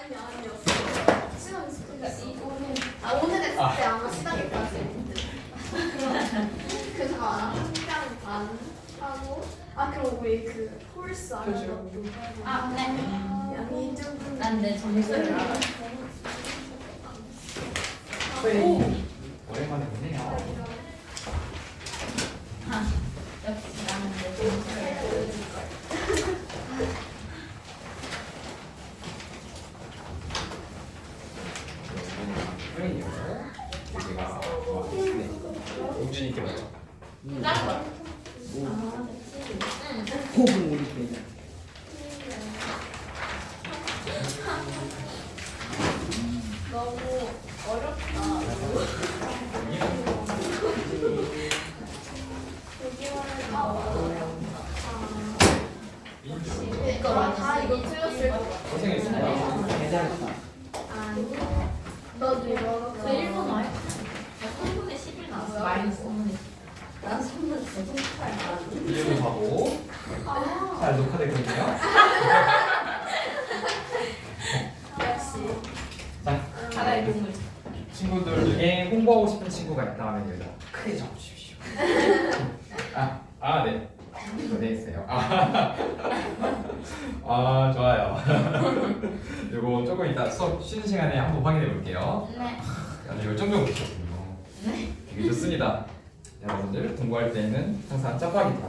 아니요. 시간 있을 때 오늘 했을 때 아마 시간까지. 그래서 한장 반 하고 그럼 우리 그 홀스 안 하는 것도 네. 양이 좀 난내 점수를 알아. 오랜만에 보네요. 역시 나는 내 점수를 알아. 여기가 옥준이께 맞죠? 다른 거. 호흡 우리 되냐? 너무 어렵다. 이거 틀렸을 거. 고생했습니다. 대단했다. 아니. 너도 이거. 저 1분 와요? 3분의 10일 나왔어. 마이너스 3분의 10. 난 3분의 18 나왔어. 이해도 하고 잘 녹화되거든요. 역시. 자, 바다의 동물. 친구들 중에 홍보하고 싶은 친구가 있다면 여기다 크게 적어주십시오. 네. 고생했어요. 좋아요. 이거 조금 이따 수업 쉬는 시간에 한번 확인해 볼게요. 네. 아주 열정적으로 보셨군요. 네. 되게 좋습니다. 여러분들 공부할 때는 항상 짜파기다.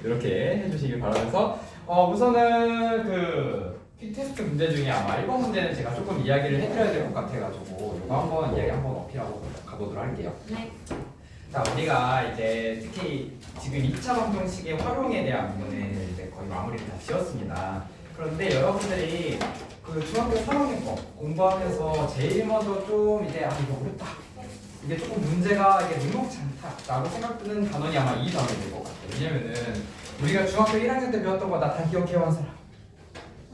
이렇게 해주시길 바라면서 우선은 그 테스트 문제 중에 아마 1번 문제는 제가 조금 이야기를 해드려야 될 것 같아가지고 이거 한번 이야기 한번 어필하고 가보도록 할게요. 네. 자, 우리가 이제 특히 지금 2차 방정식의 활용에 대한 부분을 이제 거의 마무리를 다 지었습니다. 그런데 여러분들이 그 중학교 3학년 거 공부하면서 제일 먼저 좀 이제 이거 어렵다, 이게 조금 문제가 이게 녹록지 않다라고 생각드는 단원이 아마 이 단원일 것 같아요. 왜냐면은 우리가 중학교 1학년 때 배웠던 거 나 다 기억해온 사람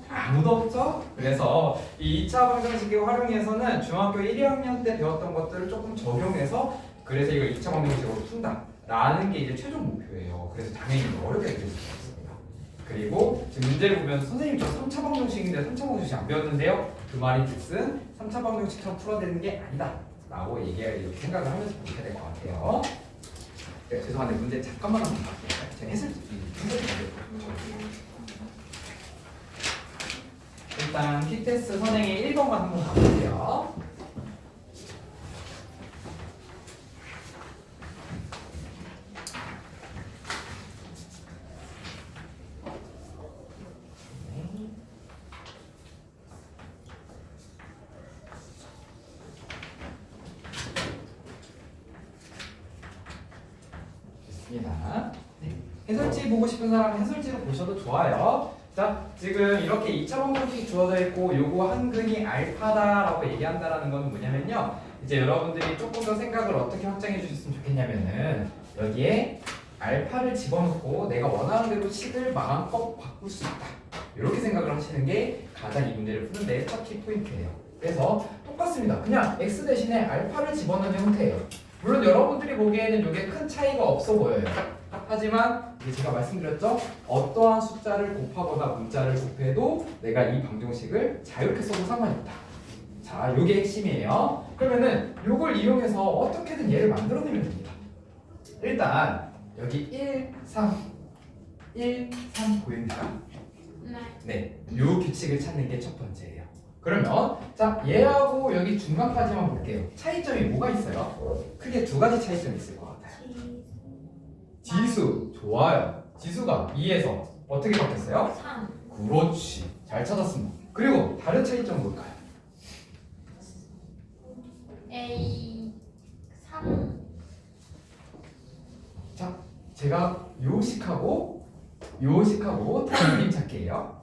아무도 없죠? 그래서 이 2차 방정식의 활용에서는 중학교 1학년 때 배웠던 것들을 조금 적용해서 그래서 이걸 2차 방정식으로 푼다라는 게 이제 최종 목표예요. 그래서 당연히 어렵게 느껴질 수 있습니다. 그리고 지금 문제를 보면 선생님 저 3차 방정식인데 3차 방정식 안 배웠는데요? 그 말이 즉슨 3차 방정식처럼 풀어야 되는 게 아니다 라고 이렇게 생각을 하면서 보셔야 될 것 같아요. 네, 죄송한데 문제 잠깐만 한번 볼게요. 제가 했을 때 일단 키테스 선행의 1번만 한번 가볼게요. 좋습니다. 네. 해설지 보고 싶은 사람은 해설지로 보셔도 좋아요. 자, 지금 이렇게 2차 방정식이 주어져 있고 요거 한근이 알파다라고 얘기한다라는 건 뭐냐면요, 이제 여러분들이 조금 더 생각을 어떻게 확장해 주셨으면 좋겠냐면은 여기에 알파를 집어넣고 내가 원하는 대로 식을 마음껏 바꿀 수 있다, 이렇게 생각을 하시는 게 가장 이 문제를 푸는데 첫 키 포인트예요. 그래서 똑같습니다. 그냥 x 대신에 알파를 집어넣는 형태예요. 물론 여러분들이 보기에는 이게 큰 차이가 없어 보여요. 하지만 이게 제가 말씀드렸죠? 어떠한 숫자를 곱하거나 문자를 곱해도 내가 이 방정식을 자유롭게 써도 상관이 없다. 자, 이게 핵심이에요. 그러면은 이걸 이용해서 어떻게든 얘를 만들어내면 됩니다. 일단 여기 1, 3 보입니까? 네, 이 규칙을 찾는 게 첫 번째예요. 그러면 자, 얘하고 여기 중간까지만 볼게요. 차이점이 뭐가 있어요? 크게 두 가지 차이점이 있을 것 같아요. 지수, 좋아요. 지수가 2에서 어떻게 바뀌었어요? 3. 그렇지, 잘 찾았습니다. 그리고 다른 차이점 뭘까요? A 3. 자, 제가 요식하고 타임님 찾기예요.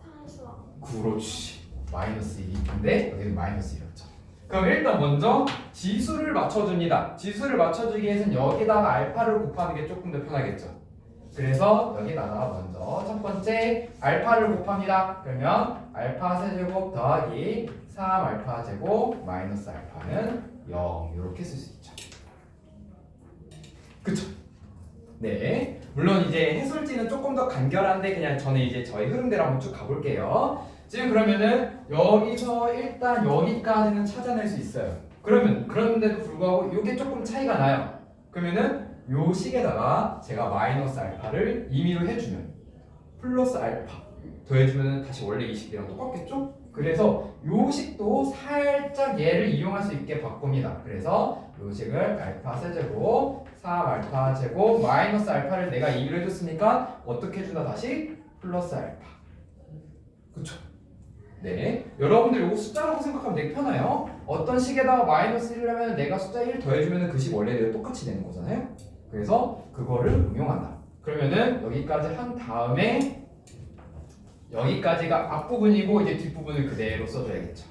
그렇지, 마이너스 1인데 여기는 마이너스 1이었죠. 그럼 일단 먼저 지수를 맞춰줍니다. 지수를 맞춰주기 위해서는 여기다가 알파를 곱하는 게 조금 더 편하겠죠. 그래서 여기다가 먼저 첫 번째 알파를 곱합니다. 그러면 알파 세제곱 더하기 3 알파 제곱 마이너스 알파는 0, 이렇게 쓸 수 있죠. 그쵸? 네, 물론 이제 해설지는 조금 더 간결한데 그냥 저는 이제 저희 흐름대로 한번 쭉 가볼게요. 지금 그러면은 여기서 일단 여기까지는 찾아낼 수 있어요. 그런데도 불구하고 이게 조금 차이가 나요. 그러면은 요 식에다가 제가 마이너스 알파를 임의로 해주면 플러스 알파 더해주면 다시 원래 이 식이랑 똑같겠죠? 그래서 요 식도 살짝 얘를 이용할 수 있게 바꿉니다. 그래서 요 식을 알파 세제곱 3알파 제곱 마이너스 알파를 내가 임의로 해줬으니까 어떻게 해준다 다시? 플러스 알파. 그쵸? 네, 여러분들 요거 숫자라고 생각하면 되게 편해요. 어떤 식에다가 마이너스 1을 하면 내가 숫자 1 더해주면 그 식 원래대로 똑같이 되는 거잖아요. 그래서 그거를 응용한다. 그러면은 여기까지 한 다음에 여기까지가 앞부분이고 이제 뒷부분을 그대로 써줘야겠죠.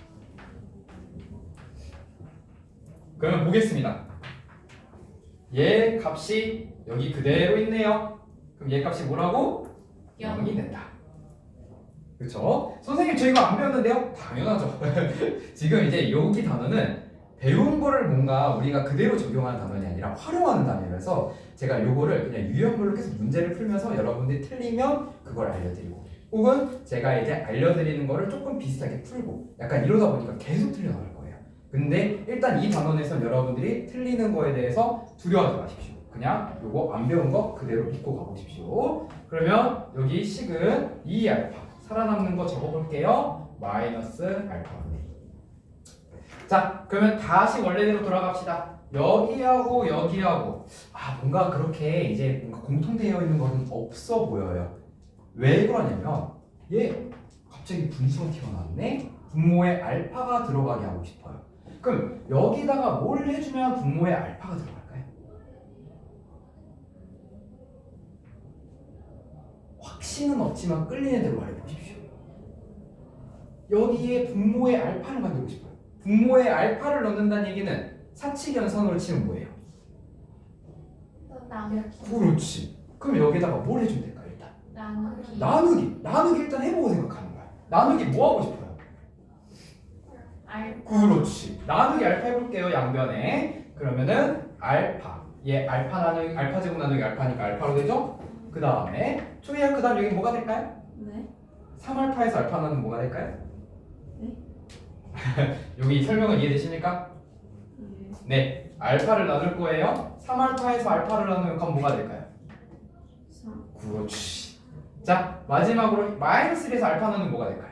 그러면 보겠습니다. 얘 값이 여기 그대로 있네요. 그럼 얘 값이 뭐라고? 0이 된다. 그쵸? 선생님 저 이거 안 배웠는데요? 당연하죠. 지금 이제 여기 단어는 배운 거를 뭔가 우리가 그대로 적용하는 단어이 아니라 활용하는 단어라서 제가 요거를 그냥 유형별로 계속 문제를 풀면서 여러분들이 틀리면 그걸 알려드리고 혹은 제가 이제 알려드리는 거를 조금 비슷하게 풀고 약간 이러다 보니까 계속 틀려 나올 거예요. 근데 일단 이 단원에서 여러분들이 틀리는 거에 대해서 두려워하지 마십시오. 그냥 요거 안 배운 거 그대로 믿고 가보십시오. 그러면 여기 식은 2알파 살아남는 거 적어볼게요. 마이너스 알파분의 2. 자, 그러면 다시 원래대로 돌아갑시다. 여기하고 여기하고 뭔가 그렇게 이제 뭔가 공통되어 있는 거는 없어 보여요. 왜 그러냐면 얘 갑자기 분수가 튀어나왔네. 분모에 알파가 들어가게 하고 싶어요. 그럼 여기다가 뭘 해주면 분모에 알파가 들어갈까요? 확신은 없지만 끌리는 대로 말해보십시오. 여기에 분모에 알파를 만들고 싶어요. 분모에 알파를 넣는다는 얘기는 사칙연산으로 치면 뭐예요? 그렇지. 그럼 여기다가 뭘 해주면 될까요? 나누기 일단 해보고 생각하는 거야. 나누기 뭐 하고 싶어요? 알파. 그렇지. 나누기 알파 해볼게요. 양변에. 그러면은 알파. 얘 알파 나누기 알파 제곱 나누기 알파니까 알파로 되죠? 그 다음에 초이야 그 다음 여기 뭐가 될까요? 네. 3알파에서 알파 나누면 뭐가 될까요? 네. 여기 설명은 이해되십니까? 네. 네. 알파를 나눌 거예요. 3알파에서 알파를 나누면 그럼 뭐가 될까요? 3. 그렇지. 자, 마지막으로 마이너스 1에서 알파 나누면 뭐가 될까요?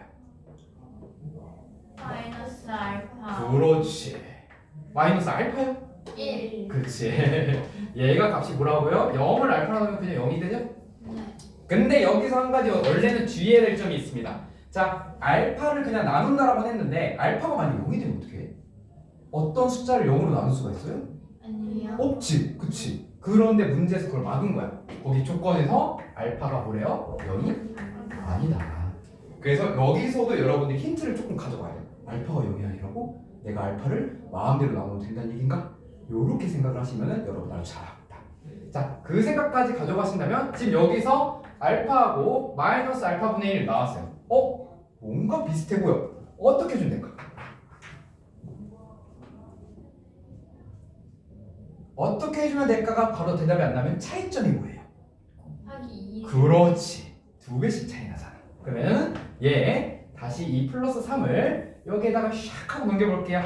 마이너스 알파. 그렇지. 마이너스 알파요? 1. 그렇지. 얘가 값이 뭐라고요? 0을 알파로 하면 그냥 0이 되죠? 네. 근데 여기서 한 가지 원래는 주의해야 될 점이 있습니다. 자, 알파를 그냥 나눈다라고 했는데 알파가 만약 0이 되면 어떻게 해? 어떤 숫자를 0으로 나눌 수가 있어요? 아니요. 없지. 그치. 그런데 문제에서 그걸 막은 거야. 거기 조건에서 알파가 뭐래요? 0이 아니다. 그래서 여기서도 여러분들이 힌트를 조금 가져가야 돼요. 알파가 0이 아니라고? 내가 알파를 마음대로 나누면 된다는 얘기인가? 요렇게 생각을 하시면은 여러분 아주 잘합니다. 자, 그 생각까지 가져가신다면 지금 여기서 알파하고 마이너스 알파분의 1 나왔어요. 뭔가 비슷해 보여. 어떻게 해주면 될까? 어떻게 해주면 될까가 바로 대답이 안 나면 차이점이 뭐예요? 곱하기 2. 그렇지. 2배씩 차이 나잖아. 그러면 얘 다시 이 플러스 3을 여기에다가 샥 하고 넘겨볼게요.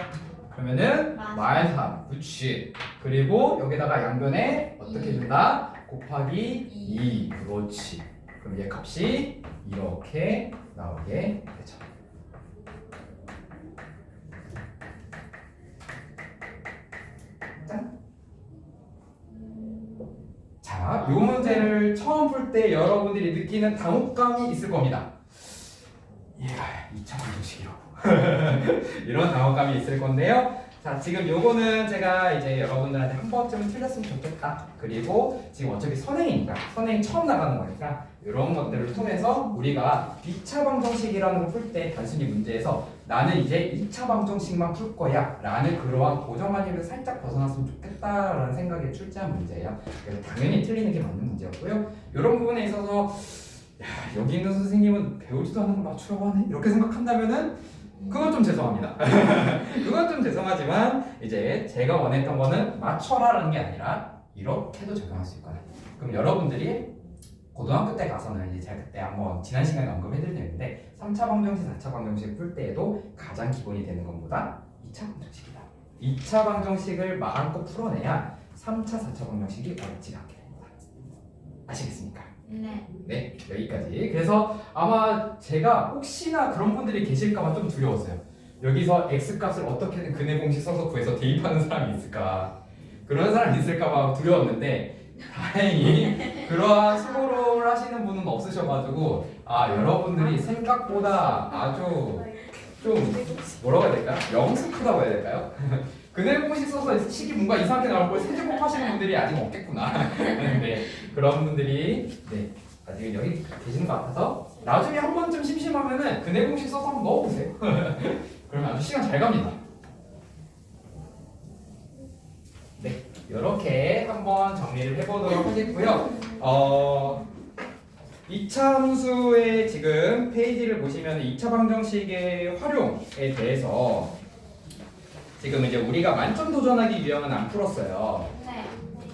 그러면은 마이너스 3. 그렇지. 그리고 여기다가 양변에 어떻게 해준다? 곱하기 2. 그렇지. 그럼 얘 값이 이렇게 나오게 되죠. 짠. 자, 이 문제를 처음 풀 때 여러분들이 느끼는 당혹감이 있을 겁니다. 얘가 2차 방정식이라고 이런 당혹감이 있을 건데요. 자, 지금 요거는 제가 이제 여러분들한테 한 번쯤은 틀렸으면 좋겠다. 그리고 지금 어차피 선행이니까 선행 처음 나가는 거니까 이런 것들을 통해서 우리가 2차 방정식이라는 걸 풀 때 단순히 문제에서 나는 이제 2차 방정식만 풀 거야 라는 그러한 고정관념을 살짝 벗어났으면 좋겠다라는 생각에 출제한 문제예요. 그래서 당연히 틀리는 게 맞는 문제였고요. 이런 부분에 있어서 야, 여기 있는 선생님은 배우지도 않는 걸 맞추라고 하네 이렇게 생각한다면은 그건 좀 죄송합니다. 그건 좀 죄송하지만 이제 제가 원했던 거는 맞춰라라는 게 아니라 이렇게도 적용할 수 있거든. 그럼 여러분들이 고등학교 때 가서는 이제 제가 그때 한번 지난 시간에 언급해드렸는데 3차 방정식, 4차 방정식 풀 때에도 가장 기본이 되는 것보다 2차 방정식이다. 2차 방정식을 마음껏 풀어내야 3차, 4차 방정식이 어렵지가 않게 됩니다. 아시겠습니까? 네. 네, 여기까지. 그래서 아마 제가 혹시나 그런 분들이 계실까봐 좀 두려웠어요. 여기서 x값을 어떻게든 근해 공식 써서 구해서 대입하는 사람이 있을까, 그런 사람이 있을까봐 두려웠는데 다행히 그러한 수고를 하시는 분은 없으셔가지고 여러분들이 생각보다 아주 좀 뭐라고 해야 될까요? 영특하다고 해야 될까요? 근해 공식 써서 식이 뭔가 이상하게 나올 걸 세제곱 하시는 분들이 아직 없겠구나. 네, 그런 분들이 아직 여기 계시는 것 같아서 나중에 한 번쯤 심심하면은 근해 공식 써서 한번 넣어보세요. 그러면 아주 시간 잘 갑니다. 네, 이렇게 한번 정리를 해보도록 하겠고요. 2차 함수의 지금 페이지를 보시면 2차 방정식의 활용에 대해서 지금 이제 우리가 만점 도전하기 위함은 안 풀었어요. 네.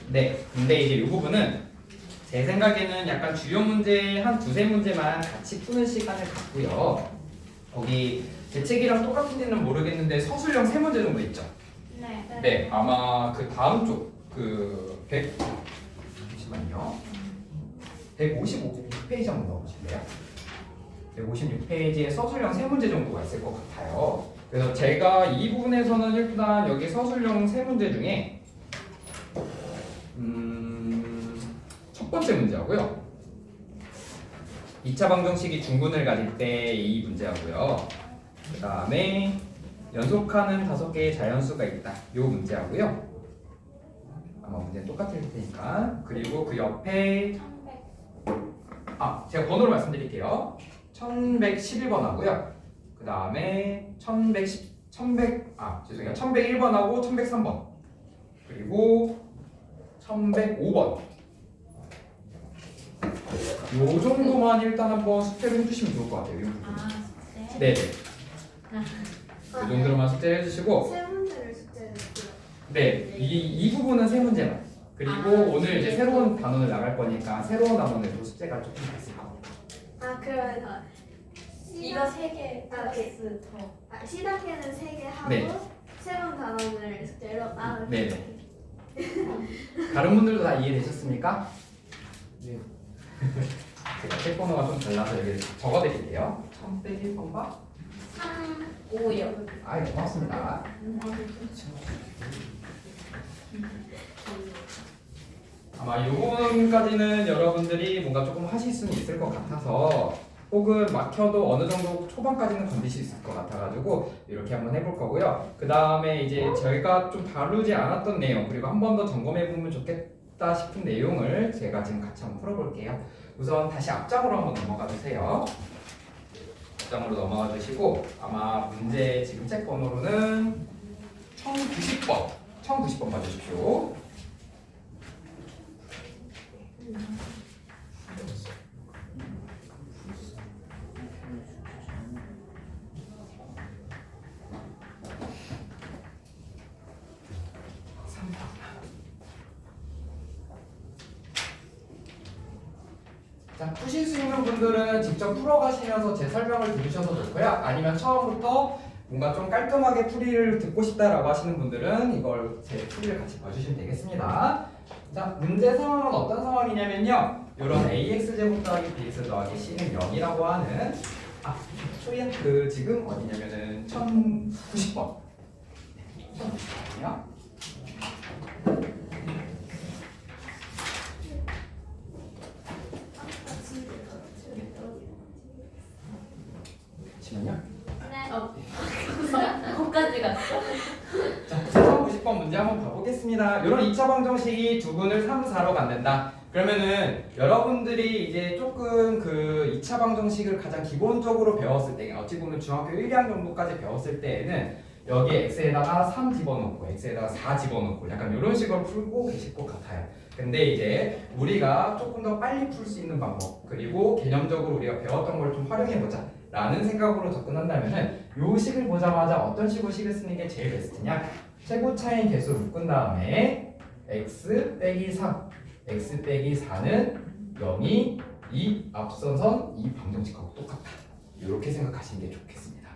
네, 근데 이제 이 부분은 제 생각에는 약간 주요 문제 한 두세 문제만 같이 푸는 시간을 갖고요. 거기 제 책이랑 똑같은지는 모르겠는데 서술형 세 문제 정도 있죠. 네. 네, 아마 그 다음 쪽 잠시만요. 156페이지 한번 넣어보실래요? 156페이지에 서술형 세 문제 정도가 있을 것 같아요. 그래서 제가 이 부분에서는 일단 여기 서술형 세 문제 중에 첫 번째 문제하고요. 2차 방정식이 중근을 가질 때 이 문제하고요. 그 다음에 연속하는 5개의 자연수가 있다. 이 문제하고요. 아마 문제는 똑같을 테니까. 그리고 그 옆에 제가 번호를 말씀드릴게요. 1111번 하고요. 그 다음에 1101번하고 1103번. 그리고 1105번. 요 정도만 일단 한번 숙제를 해주시면 좋을 것 같아요. 이 부분. 숙제? 네네. 이 정도로만 숙제를 해주시고, 세 문제를 숙제했고요. 네, 이 부분은 세 문제만. 그리고 오늘 이제 새로운 단원을 나갈 거니까 새로운 단원에도 숙제가 조금 있을 겁니다. 그러면 이거 3개 플러스 더. 시단계는 3개 하고 네. 새로운 단원을 숙제로 네네. 다른 분들도 다 이해되셨습니까? 네. 제가 책 번호가 좀 달라서 여기 적어드릴게요. 1000-1번가? 3, 5요. 고맙습니다. 아마 이 부분까지는 여러분들이 뭔가 조금 하실 수는 있을 것 같아서, 혹은 막혀도 어느 정도 초반까지는 건드실 수 있을 것 같아가지고 이렇게 한번 해볼 거고요. 그 다음에 이제 저희가 좀 다루지 않았던 내용, 그리고 한 번 더 점검해 보면 좋겠다 싶은 내용을 제가 지금 같이 한번 풀어볼게요. 우선 다시 앞장으로 한번 넘어가 주세요. 앞장으로 넘어가 주시고, 아마 문제 지금 책 번호로는 1090번 봐주십시오. 자, 푸실 수 있는 분들은 직접 풀어가시면서 제 설명을 들으셔도 좋고요. 아니면 처음부터 뭔가 좀 깔끔하게 풀이를 듣고 싶다라고 하시는 분들은 이걸 제 풀이를 같이 봐주시면 되겠습니다. 자, 문제 상황은 어떤 상황이냐면요. 이런 AX제곱 더하기 BX 더하기 C는 0이라고 하는 초이야 지금 어디냐면은 1090번. 1090번이요. 잠시만요. 네. 거기까지 갔어. 자, 1090번 문제 한번 봐보겠습니다. 이런 2차 방정식이 두 분을 3, 4로 갖는다. 그러면은 여러분들이 이제 조금 그 2차 방정식을 가장 기본적으로 배웠을 때, 어찌 보면 중학교 1, 2학년 정도까지 배웠을 때에는 여기에 x에다가 3 집어넣고 x에다가 4 집어넣고 약간 이런 식으로 풀고 계실 것 같아요. 근데 이제 우리가 조금 더 빨리 풀 수 있는 방법, 그리고 개념적으로 우리가 배웠던 걸 좀 활용해보자 라는 생각으로 접근한다면은 요 식을 보자마자 어떤 식으로 식을 쓰는 게 제일 베스트냐? 최고 차인 개수 묶은 다음에 x 빼기 3, x 빼기 4는 0이 이 앞선 선 이 방정식하고 똑같다. 이렇게 생각하시는 게 좋겠습니다.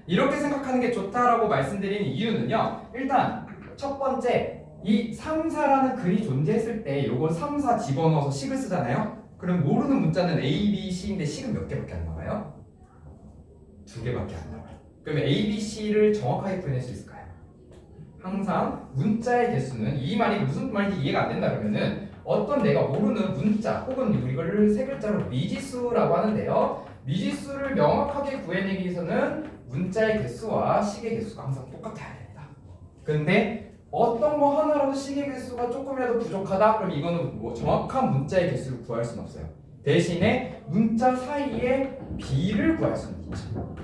이렇게 생각하는 게 좋다라고 말씀드리는 이유는요. 일단 첫 번째 이 3, 4라는 글이 존재했을 때 요걸 3, 4 집어넣어서 식을 쓰잖아요. 그럼 모르는 문자는 A, B, C인데 식은 몇 개밖에 안 나와요? 2개밖에 안 나와요. 그러면 A, B, C를 정확하게 표현할 수 있을까요? 항상 문자의 개수는 이 말이 무슨 말인지 이해가 안 된다 그러면은 어떤 내가 모르는 문자 혹은 이거를 세 글자로 미지수라고 하는데요. 미지수를 명확하게 구해내기 위해서는 문자의 개수와 식의 개수가 항상 똑같아야 됩니다. 근데 어떤 거 하나라도 식의 개수가 조금이라도 부족하다? 그럼 이거는 뭐 정확한 문자의 개수를 구할 수는 없어요. 대신에 문자 사이에 비를 구할 수는 있죠.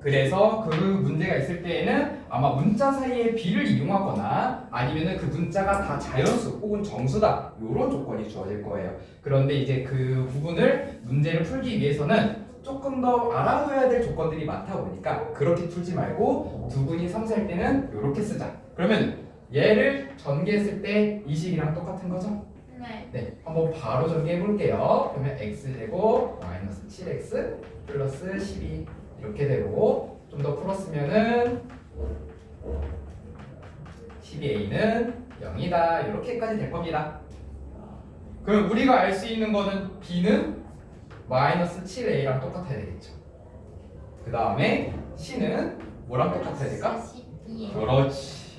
그래서 그 문제가 있을 때에는 아마 문자 사이에 비를 이용하거나 아니면은 그 문자가 다 자연수 혹은 정수다 이런 조건이 주어질 거예요. 그런데 이제 그 부분을 문제를 풀기 위해서는 조금 더 알아둬야 될 조건들이 많다 보니까 그렇게 풀지 말고 두분이 3, 4일 때는 이렇게 쓰자. 그러면 얘를 전개했을 때 이 식이랑 똑같은 거죠? 네. 네, 한번 바로 전개해 볼게요. 그러면 x제곱 마이너스 7x 플러스 12 이렇게 되고 좀 더 풀었으면은 12a는 0이다 이렇게까지 될 겁니다. 그럼 우리가 알 수 있는 거는 b는 마이너스 7a랑 똑같아야 되겠죠. 그 다음에 c는 뭐랑 똑같아야 될까? 12. 그렇지.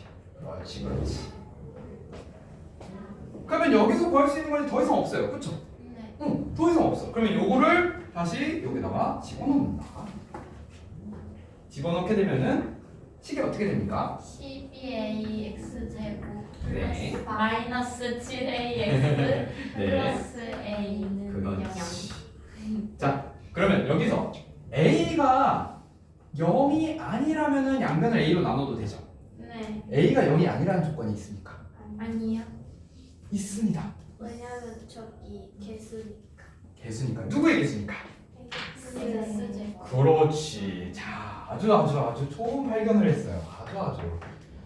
그러면 여기서 구할 수 있는 건 더 이상 없어요. 그쵸? 네. 응, 더 이상 없어. 그러면 요거를 다시 여기다가 집어넣는다. 집어넣게 되면은 식이 어떻게 됩니까? 12a x제곱 네. 마이너스 7ax 네. 플러스 a는 0. 그렇지. 자, 그러면 여기서 a가 0이 아니라면은 양변을 a로 나눠도 되죠. 네. a가 0이 아니라는 조건이 있습니까? 아니요. 있습니다. 왜냐면 저기 개수니까. 개수니까. 누구의 개수니까? x제곱. 그렇지. 자, 아주 좋은 발견을 했어요. 아주.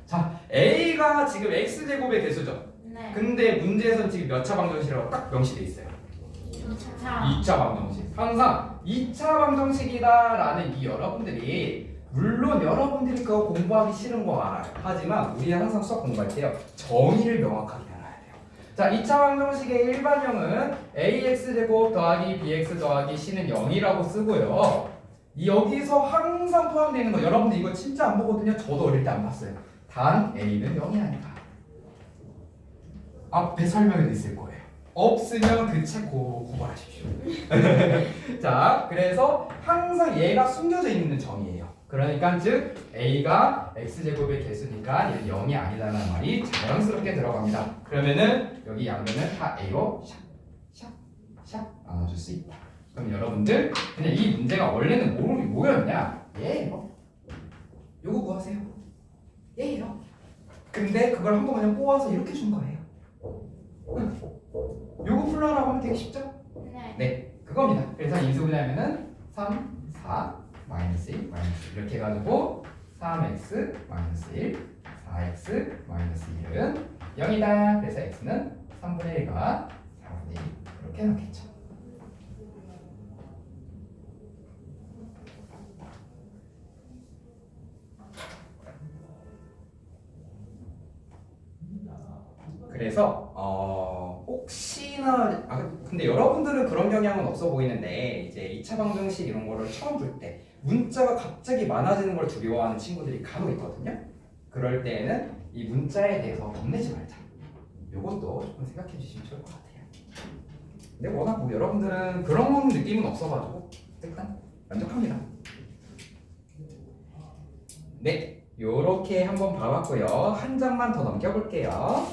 자, a가 지금 x제곱의 개수죠. 네. 근데 문제에서는 지금 몇 차 방정식이라고 딱 명시돼 있어요. 2차. 2차 방정식. 항상 2차 방정식이다라는 이 여러분들이 물론 여러분들이 그거 공부하기 싫은 거 알아요. 하지만 우리 항상 수학 공부할 때요. 정의를 명확하게 알아야 돼요. 자, 2차 방정식의 일반형은 ax제곱 더하기 bx 더하기 c는 0이라고 쓰고요. 여기서 항상 포함되어 있는 거 여러분들 이거 진짜 안 보거든요. 저도 어릴 때 안 봤어요. 단 a는 0이 아니다. 앞에 설명에도 있을 거예요. 없으면 그 책 고발하십시오. 자, 그래서 항상 얘가 숨겨져 있는 정의예요. 그러니까 즉 a가 x제곱의 개수니까 얘는 0이 아니다라는 말이 자연스럽게 들어갑니다. 그러면은 여기 양변을 다 a로 샵 나눠줄 수 있다. 그럼 여러분들 그냥 이 문제가 원래는 뭐였냐? 얘예요. 요거 구하세요. 얘예요. 근데 그걸 한번 그냥 꼬아서 이렇게 준 거예요. 요거 풀러라고 하면 되게 쉽죠? 네. 네, 그겁니다. 그래서 인수분해하면은 3, 4, 마이너스 1, 마이너스 1 이렇게 해가지고 3x 마이너스 1, 4x 마이너스 1은 0이다. 그래서 x는 3분의 1과 4분의 1 이렇게 넣겠죠. 그래서 혹시나 근데 여러분들은 그런 경향은 없어 보이는데 이제 2차 방정식 이런 거를 처음 볼 때 문자가 갑자기 많아지는 걸 두려워하는 친구들이 간혹 있거든요. 그럴 때에는 이 문자에 대해서 겁내지 말자. 요것도 조금 생각해 주시면 좋을 것 같아요. 근데 워낙 뭐 여러분들은 그런 느낌은 없어가지고 일단 만족합니다. 네, 요렇게 한번 봐봤고요. 한 장만 더 넘겨볼게요.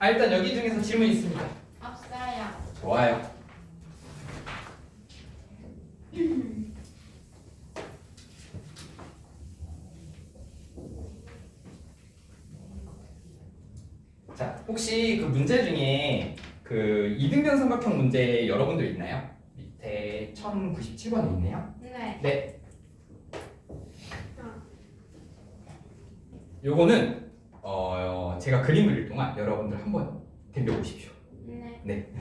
일단 여기 중에서 질문 있습니다. 없어요. 좋아요. 자, 혹시 그 문제 중에 그 이등변 삼각형 문제 여러분들 있나요? 밑에 1097번에 있네요. 네. 네. 요거는 제가 그림 그릴 동안 여러분들 한번 덤벼보십시오. 네. 네.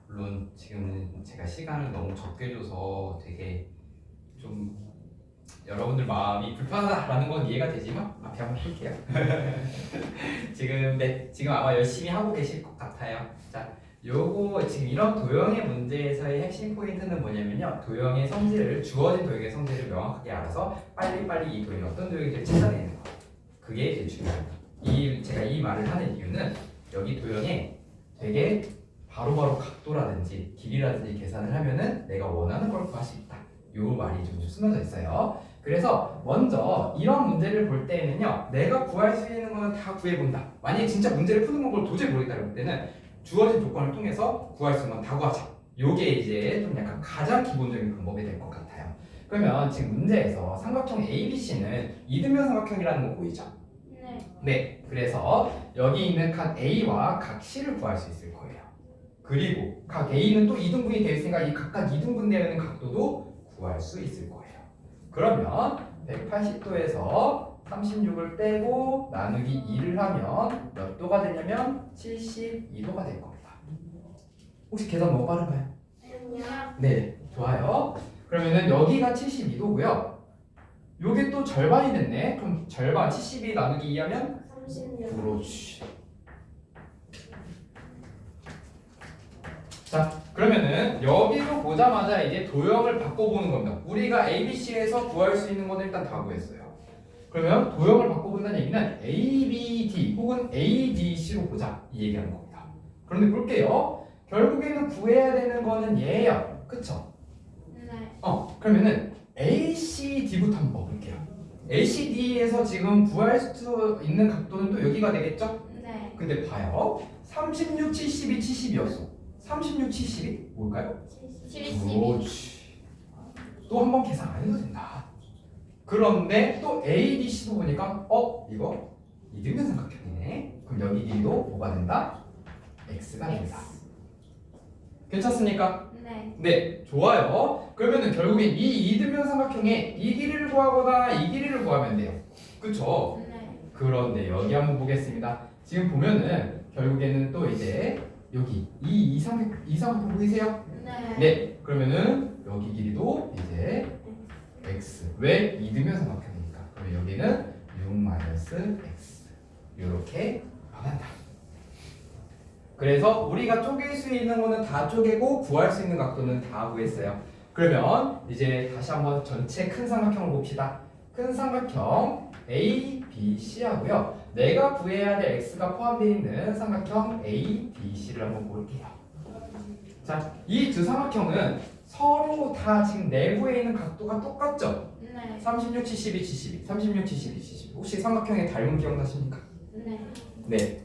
물론 지금은 제가 시간을 너무 적게 줘서 되게 좀 여러분들 마음이 불편하다라는 건 이해가 되지만 앞에 한번 볼게요. 지금 아마 열심히 하고 계실 것 같아요. 자, 요거 지금 이런 도형의 문제에서의 핵심 포인트는 뭐냐면요. 도형의 성질을 주어진 도형의 성질을 명확하게 알아서 빨리빨리 이 도형이 어떤 도형인지 찾아내는 거. 그게 제일 중요해요. 제가 이 말을 하는 이유는 여기 도형에 되게 바로바로 각도라든지 길이라든지 계산을 하면은 내가 원하는 걸 구할 수 있다. 요 말이 좀 숨어져 있어요. 그래서 먼저 이런 문제를 볼 때에는요, 내가 구할 수 있는 거는 다 구해본다. 만약에 진짜 문제를 푸는 방법을 도저히 모르겠다 그럴 때는 주어진 조건을 통해서 구할 수 있는 건 다 구하자. 요게 이제 좀 약간 가장 기본적인 방법이 될 것 같아요. 그러면 지금 문제에서 삼각형 ABC는 이등변 삼각형이라는 거 보이죠? 네. 네. 그래서 여기 있는 각 A와 각 C를 구할 수 있을 거예요. 그리고 각 A는 또 이등분이 되어 있으니까 이 각각 이등분되어 있는 각도도 구할 수 있을 거예요. 그러면 180도에서 36을 떼고 나누기 2를 하면 몇 도가 되냐면 72도가 될 겁니다. 혹시 계산 너무 빠른가요? 아니요. 네, 좋아요. 그러면은 여기가 72도고요. 요게 또 절반이 됐네. 그럼 절반 72 나누기 2 하면 36. 그렇지. 자, 그러면은 여기로 보자마자 이제 도형을 바꿔보는 겁니다. 우리가 ABC에서 구할 수 있는 건 일단 다 구했어요. 그러면 도형을 바꿔본다는 얘기는 ABD 혹은 ABC로 보자 이 얘기하는 겁니다. 그런데 볼게요. 결국에는 구해야 되는 거는 얘예요. 그쵸? 네. 그러면은 ACD부터 한번 볼게요. ACD에서 지금 구할 수 있는 각도는 또 여기가 되겠죠? 네. 근데 봐요. 36, 72, 70이었어. 36, 70이 뭘까요? 72. 그렇지. 또 한 번 계산 안 해도 된다. 그런데 또 A, B, C도 보니까 이거 이등변 삼각형이네. 그럼 여기 길이도 뭐가 된다? X가 된다. 괜찮습니까? 네. 네, 좋아요. 그러면은 결국엔 이 이등변 삼각형의 이 길이를 구하거나 이 길이를 구하면 돼요. 그쵸? 네. 그런데 여기 한번 보겠습니다. 지금 보면은 결국에는 또 이제 여기 이 삼각형 보이세요? 네. 네. 그러면은 여기 길이도 이제 x. 왜? 이등변 삼각형이니까. 그럼 여기는 6-x. 이렇게 변한다. 그래서 우리가 쪼갤 수 있는 거는 다 쪼개고 구할 수 있는 각도는 다 구했어요. 그러면 이제 다시 한번 전체 큰 삼각형을 봅시다. 큰 삼각형 A, B, C 하고요. 내가 구해야 될 x가 포함되어 있는 삼각형 A, B, C를 한번 볼게요. 자, 이 두 삼각형은 서로 다 지금 내부에 있는 각도가 똑같죠? 네. 36, 72, 72, 36, 72, 72. 혹시 삼각형의 닮음 기억나십니까? 네. 네.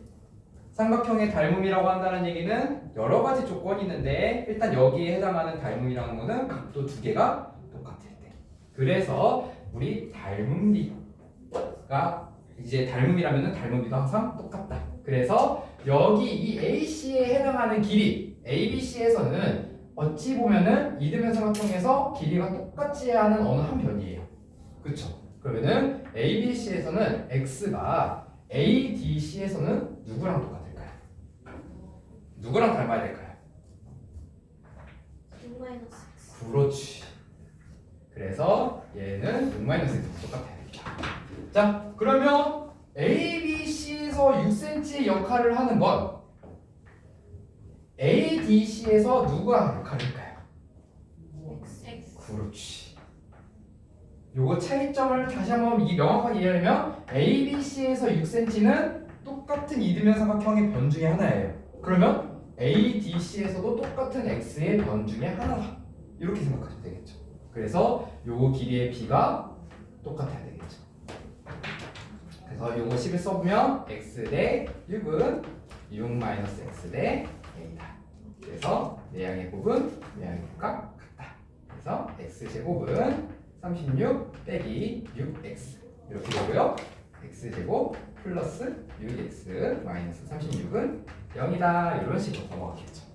삼각형의 닮음이라고 한다는 얘기는 여러 가지 조건이 있는데 일단 여기에 해당하는 닮음이라는 거는 각도 두 개가 똑같을 때. 그래서 우리 닮음비가 이제 닮음이라면은 닮음비도 항상 똑같다. 그래서 여기 이 AC에 해당하는 길이 ABC에서는 어찌 보면은 이등변 삼각형에서 길이가 똑같지 않은 어느 한 변이에요. 그쵸? 그러면은 ABC에서는 x가 ADC에서는 누구랑 똑같을까요? 누구랑 닮아야 될까요? 6-x. 그렇지. 그래서 얘는 6-x랑 똑같아야 되겠다. 자, 그러면 ABC에서 6cm의 역할을 하는 건 ADC에서 누가 역할을 할까요? X. 그렇지. 요거 차이점을 다시 한번 명확하게 이해하려면 ABC에서 6cm는 똑같은 이등변 삼각형의 변 중에 하나예요. 그러면 ADC에서도 똑같은 x의 변 중에 하나다. 이렇게 생각하시면 되겠죠. 그래서 요거 길이의 b가 똑같아야 되겠죠. 그래서 요거 10을 써보면 x 대 6은 6-x 대 a다. 그래서 내양의 곱은 내양의 곱과 같다. 그래서 x제곱은 36 빼기 6x 이렇게 되고요. x제곱 플러스 6x 마이너스 36은 0이다. 이런 식으로 넘어가겠죠.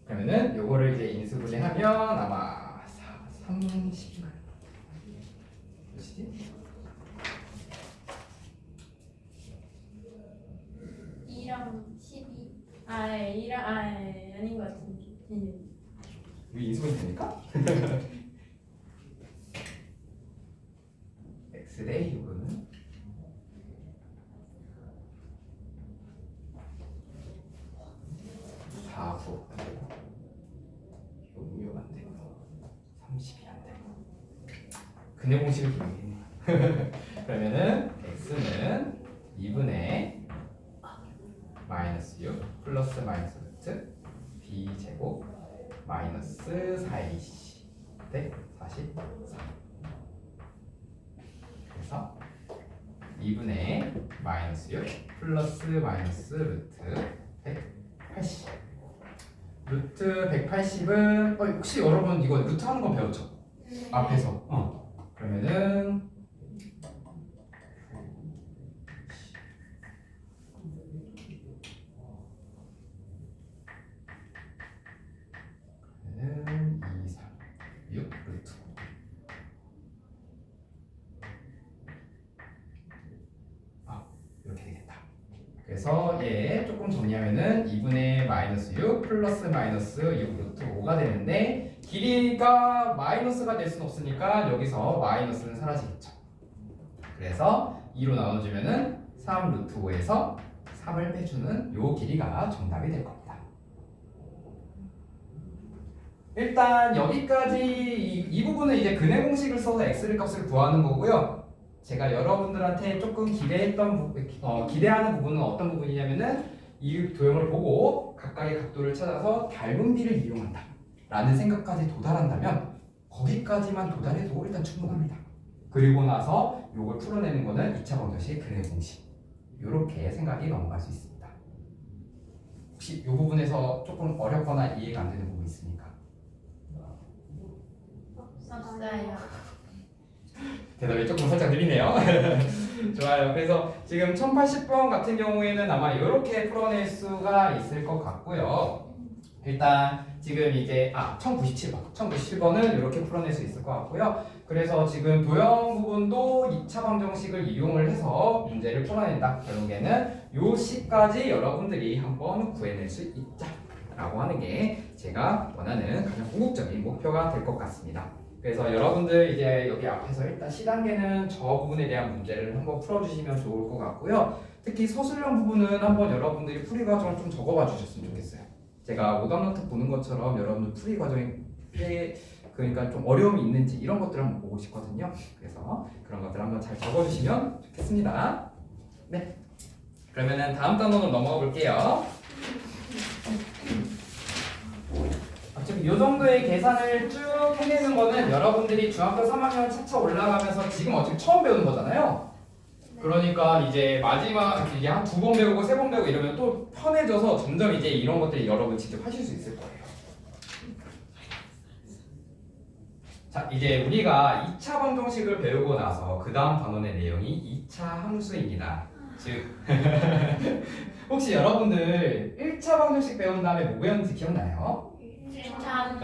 그러면은 요거를 이제 인수분해하면 아마 30인가요? 몇이지? 2랑 12. 아닌 것 같은데. 이거 인수분해 됩니까? x 대 6은 4구 안 되고 6 안 되고 30이 안 되고 근해 공식을 기억했네. 그러면은 x는 2분의 마이너스 6 플러스 마이너스 루트 b 제곱 마이너스 4ac 대 44. 그래서 2분의 마이너스 6 플러스 마이너스 루트 180. 루트 180은 혹시 여러분 이거 루트 하는 거 배웠죠? 앞에서. 그러면은 그러면은 2, 3, 6 루트. 이렇게 되겠다. 그래서 얘 조금 정리하면은 2분의 마이너스 6 플러스 마이너스 6 루트 5가 되는데 길이가 마이너스가 될 수는 없으니까 여기서 마이너스는 사라지겠죠. 그래서 2로 나눠주면은 3 루트 5에서 3을 빼주는 요 길이가 정답이 될 겁니다. 일단 여기까지 이 부분은 이제 근해 공식을 써서 x의 값을 구하는 거고요. 제가 여러분들한테 조금 기대하는 부분은 어떤 부분이냐면은 이 도형을 보고 각각의 각도를 찾아서 닮은 비를 이용한다 라는 생각까지 도달한다면 거기까지만 도달해도 일단 충분합니다. 그리고 나서 요걸 풀어내는 거는 2차 방정식 근해 공식 이렇게 생각이 넘어갈 수 있습니다. 혹시 이 부분에서 조금 어렵거나 이해가 안 되는 부분 있습니까? 없어요. 대답이 조금 살짝 느리네요. 좋아요. 그래서 지금 1080번 같은 경우에는 아마 이렇게 풀어낼 수가 있을 것 같고요. 일단 지금 이제 1097번은 이렇게 풀어낼 수 있을 것 같고요. 그래서 지금 도형 부분도 2차 방정식을 이용을 해서 문제를 풀어낸다. 결국에는 요 시까지 여러분들이 한번 구해낼 수 있다라고 하는 게 제가 원하는 가장 궁극적인 목표가 될 것 같습니다. 그래서 여러분들 이제 여기 앞에서 일단 C단계는 저 부분에 대한 문제를 한번 풀어주시면 좋을 것 같고요. 특히 서술형 부분은 한번 여러분들이 풀이 과정을 좀 적어봐 주셨으면 좋겠어요. 제가 오답노트 보는 것처럼 여러분들 풀이 과정에 그러니까 좀 어려움이 있는지 이런 것들을 한번 보고 싶거든요. 그래서 그런 것들 한번 잘 적어주시면 좋겠습니다. 네. 그러면은 다음 단원으로 넘어가 볼게요. 어차피 이 정도의 계산을 쭉 해내는 거는 여러분들이 중학교 3학년 차차 올라가면서 지금 어차피 처음 배우는 거잖아요. 그러니까 이제 마지막 이게 한 2번 배우고 3번 배우고 이러면 또 편해져서 점점 이제 이런 것들이 여러분 직접 하실 수 있을 거예요. 자, 이제 우리가 2차 방정식을 배우고 나서 그 다음 단원의 내용이 2차 함수입니다. 즉 혹시 여러분들 1차 방정식 배운 다음에 뭐 배웠는지 기억나요? 참.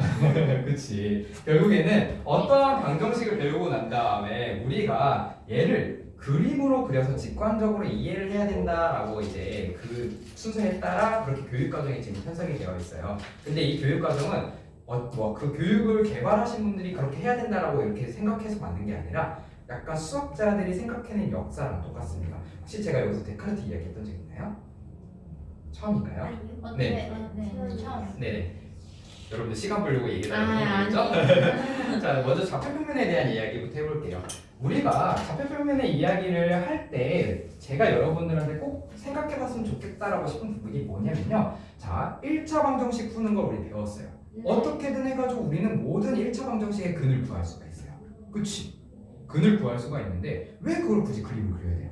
그치. 결국에는 어떠한 방정식을 배우고 난 다음에 우리가 얘를 그림으로 그려서 직관적으로 이해를 해야 된다라고 이제 그 순서에 따라 그렇게 교육과정이 지금 편성이 되어 있어요. 근데 이 교육과정은 그 교육을 개발하신 분들이 그렇게 해야 된다라고 이렇게 생각해서 만든 게 아니라 약간 수학자들이 생각해낸 역사랑 똑같습니다. 혹시 제가 여기서 데카르트 이야기했던 적 있나요? 처음인가요? 네. 네. 처음. 네. 여러분들 시간 벌려고 얘기해달라고 아니. 했죠? 자, 먼저 좌표평면에 대한 이야기부터 해볼게요. 우리가 좌표평면의 이야기를 할 때 제가 여러분들한테 꼭 생각해봤으면 좋겠다라고 싶은 부분이 뭐냐면요. 자, 1차 방정식 푸는 걸 우리 배웠어요. 어떻게든 해가지고 우리는 모든 1차 방정식의 근을 구할 수가 있어요. 그치? 근을 구할 수가 있는데 왜 그걸 굳이 그림을 그려야 돼요?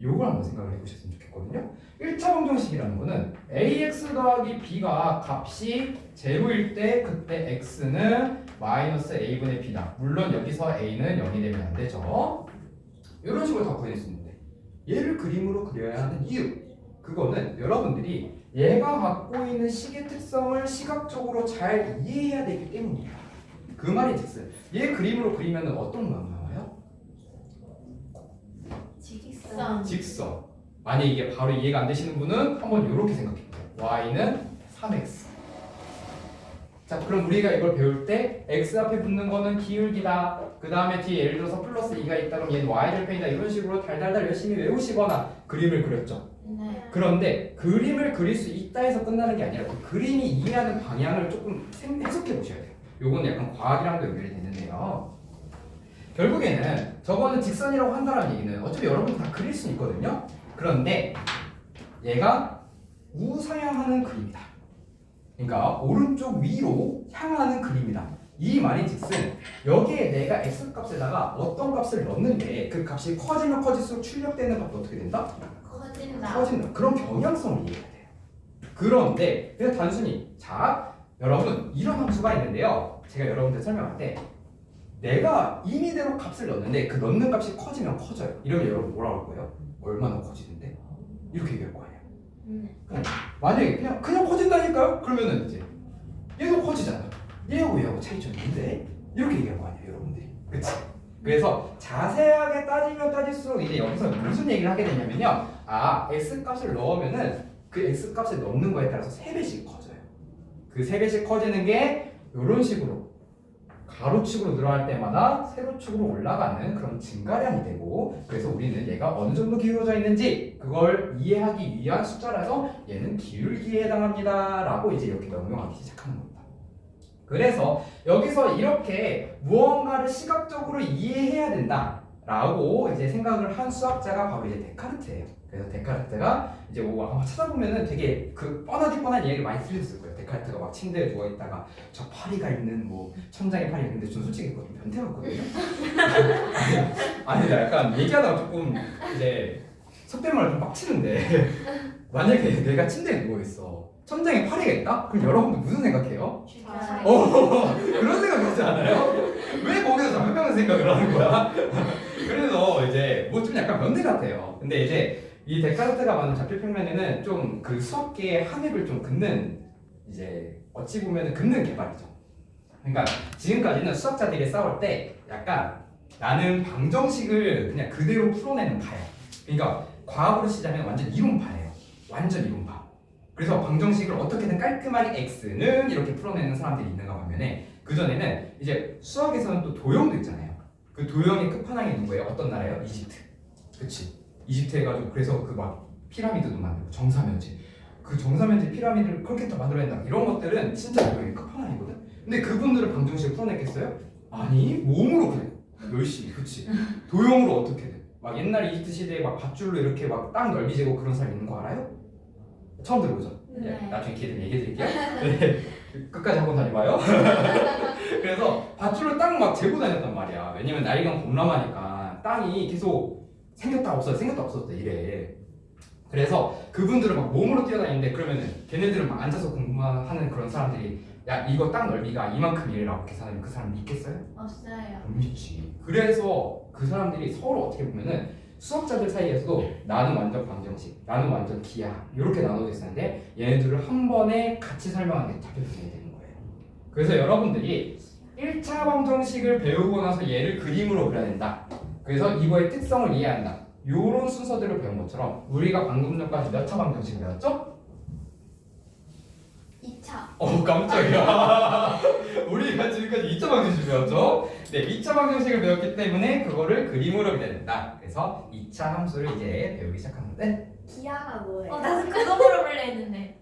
요걸 한번 생각을 해보셨으면 좋겠거든요. 1차 방정식이라는 거는 ax 더하기 b가 값이 제로일 때 그때 x는 마이너스 a분의 b다. 물론 여기서 a는 0이 되면 안 되죠. 이런 식으로 다 구해낼 수 있는데 얘를 그림으로 그려야 하는 이유, 그거는 여러분들이 얘가 갖고 있는 식의 특성을 시각적으로 잘 이해해야 되기 때문입니다. 그 말이 즉슨 얘 그림으로 그리면 어떤 거 나와요? 직선. 직선. 만약 이게 바로 이해가 안 되시는 분은 한번 이렇게 생각해보세요. y는 3x. 자, 그럼 우리가 이걸 배울 때 x 앞에 붙는 거는 기울기다. 그 다음에 뒤에 예를 들어서 플러스 2가 있다 그럼 얘는 y를 빼다. 이런 식으로 달달달 열심히 외우시거나 그림을 그렸죠. 네. 그런데 그림을 그릴 수 있다 해서 끝나는 게 아니라 그 그림이 이해하는 방향을 조금 해석해 보셔야 돼요. 요거는 약간 과학이랑도 연결이 되는데요. 결국에는 저거는 직선이라고 한다는 얘기는 어차피 여러분 다 그릴 수 있거든요. 그런데 얘가 우상향하는 그림이다. 그러니까 오른쪽 위로 향하는 그림이다. 이 말이 즉슨 여기에 내가 x 값에다가 어떤 값을 넣는데 그 값이 커지면 커질수록 출력되는 값도 어떻게 된다? 커진다. 커진다. 그런 경향성을 이해해야 돼요. 그런데 그냥 단순히 자 여러분 이런 함수가 있는데요. 제가 여러분들 설명할 때 내가 임의대로 값을 넣는데 그 넣는 값이 커지면 커져요. 이러면 여러분 뭐라고 할 거예요? 얼마나 커지는데? 이렇게 얘기할 거 아니에요. 만약에 그냥 커진다니까요? 그러면은 이제 얘도 커지잖아. 얘하고 얘하고 차이점이 있는데 이렇게 얘기할 거 아니에요, 여러분들이. 그치? 그래서 자세하게 따지면 따질수록 이제 여기서 무슨 얘기를 하게 되냐면요. 아, x 값을 넣으면은 그 x 값을 넣는 거에 따라서 3배씩 커져요. 그 3배씩 커지는 게 이런 식으로 가로축으로 늘어날 때마다 세로축으로 올라가는 그런 증가량이 되고, 그래서 우리는 얘가 어느 정도 기울어져 있는지 그걸 이해하기 위한 숫자라서 얘는 기울기에 해당합니다 라고 이제 이렇게 명명하기 시작하는 겁니다. 그래서 여기서 이렇게 무언가를 시각적으로 이해해야 된다 라고 이제 생각을 한 수학자가 바로 이제 데카르트예요. 그래서 데카르트가 이제 뭐 아마 찾아보면은 되게 그 뻔한 얘기를 많이 들으셨을 거예요. 데카르트가 막 침대에 누워 있다가 저 파리가 있는 뭐 천장에 파리 있는데 전 솔직히 그거 좀 변태 같거든요. 아니 나 약간 얘기하다가 조금 이제 속된 말을 좀 빡치는데 만약에 내가 침대에 누워 있어. 천장에 파리가 있다? 그럼 여러분들 무슨 생각해요? 그런 생각하지 않아요? 왜 거기서 좌표평면 생각을 하는 거야? 그래서 이제 뭐 좀 약간 변태 같아요. 근데 이제 이 데카르트가 만든 좌표평면에는 좀 그 수학계의 한 획을 좀 긋는 이제 어찌 보면 긋는 개발이죠. 그러니까 지금까지는 수학자들이 싸울 때 약간 나는 방정식을 그냥 그대로 풀어내는 파야. 그러니까 과학으로 치자면 완전 이론파예요. 완전 이론파. 그래서 방정식을 어떻게든 깔끔하게 x는 이렇게 풀어내는 사람들이 있는가 반면에 그전에는 이제 수학에서는 또 도형도 있잖아요. 그 도형의 끝판왕이 누구예요? 어떤 나라예요? 이집트. 그치? 이집트 해가지고 그래서 그 막 피라미드도 만들고 정사면체 그 정사면체 피라미드를 그렇게 다 만들어낸다 이런 것들은 진짜 도형의 끝판왕이거든. 근데 그분들은 방정식을 풀어냈겠어요? 아니 몸으로 그래 열심히. 그치? 도형으로 어떻게든 막 옛날 이집트 시대에 막 밧줄로 이렇게 막 땅 넓이 재고 그런 사람 있는 거 알아요? 처음 들어보죠? 네. 나중에 기회 되면 얘기해 드릴게요. 네. 끝까지 한번 다녀봐요. 그래서 밧줄로 땅 막 재고 다녔단 말이야. 왜냐면 나이가 범람하니까 땅이 계속 생겼다 없었다 이래. 그래서 그분들은 막 몸으로 뛰어다니는데 그러면은 걔네들은 막 앉아서 공부하는 그런 사람들이 야 이거 땅 넓이가 이만큼이라고 계산하면 그 사람 믿겠어요? 없어요. 못 믿지. 그래서 그 사람들이 서로 어떻게 보면은 수학자들 사이에서도 나는 완전 방정식, 나는 완전 기하 이렇게 나눠져 있었는데 얘네들을 한 번에 같이 설명하는 게 좌표평면이 되는 거예요. 그래서 여러분들이 1차 방정식을 배우고 나서 얘를 그림으로 그려낸다. 그래서 이거의 특성을 이해한다. 요런 순서대로 배운 것처럼 우리가 방금 전까지 몇 차 방정식 배웠죠? 2차. 깜짝이야. 우리가 지금까지 2차 방정식 배웠죠? 네, 2차 방정식을 배웠기 때문에 그거를 그림으로 그려낸다. 그래서 2차 함수를 이제 배우기 시작하는데 기하가 뭐예요? 나도 그거 물어볼래 했는데.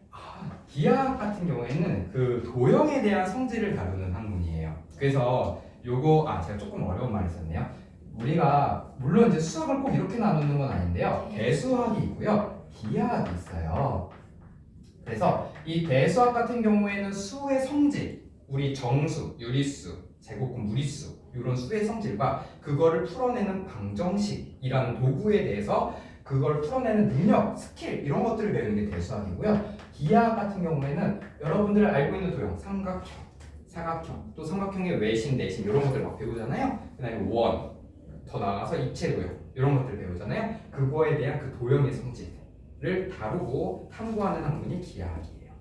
기하학 같은 경우에는 그 도형에 대한 성질을 다루는 학문이에요. 그래서 요거 제가 조금 어려운 말을 썼네요. 우리가 물론 이제 수학을 꼭 이렇게 나누는 건 아닌데요. 대수학이 있고요, 기하학이 있어요. 그래서 이 대수학 같은 경우에는 수의 성질, 우리 정수, 유리수, 제곱근, 무리수 이런 수의 성질과 그거를 풀어내는 방정식이라는 도구에 대해서 그걸 풀어내는 능력, 스킬 이런 것들을 배우는 게 대수학이고요. 기하학 같은 경우에는 여러분들 알고 있는 도형, 삼각형, 사각형, 또 삼각형의 외심, 내심 이런 것들 막 배우잖아요. 그다음에 원, 더 나아가서 입체 도형 이런 것들 배우잖아요. 그거에 대한 그 도형의 성질을 다루고 탐구하는 학문이 기하학이에요.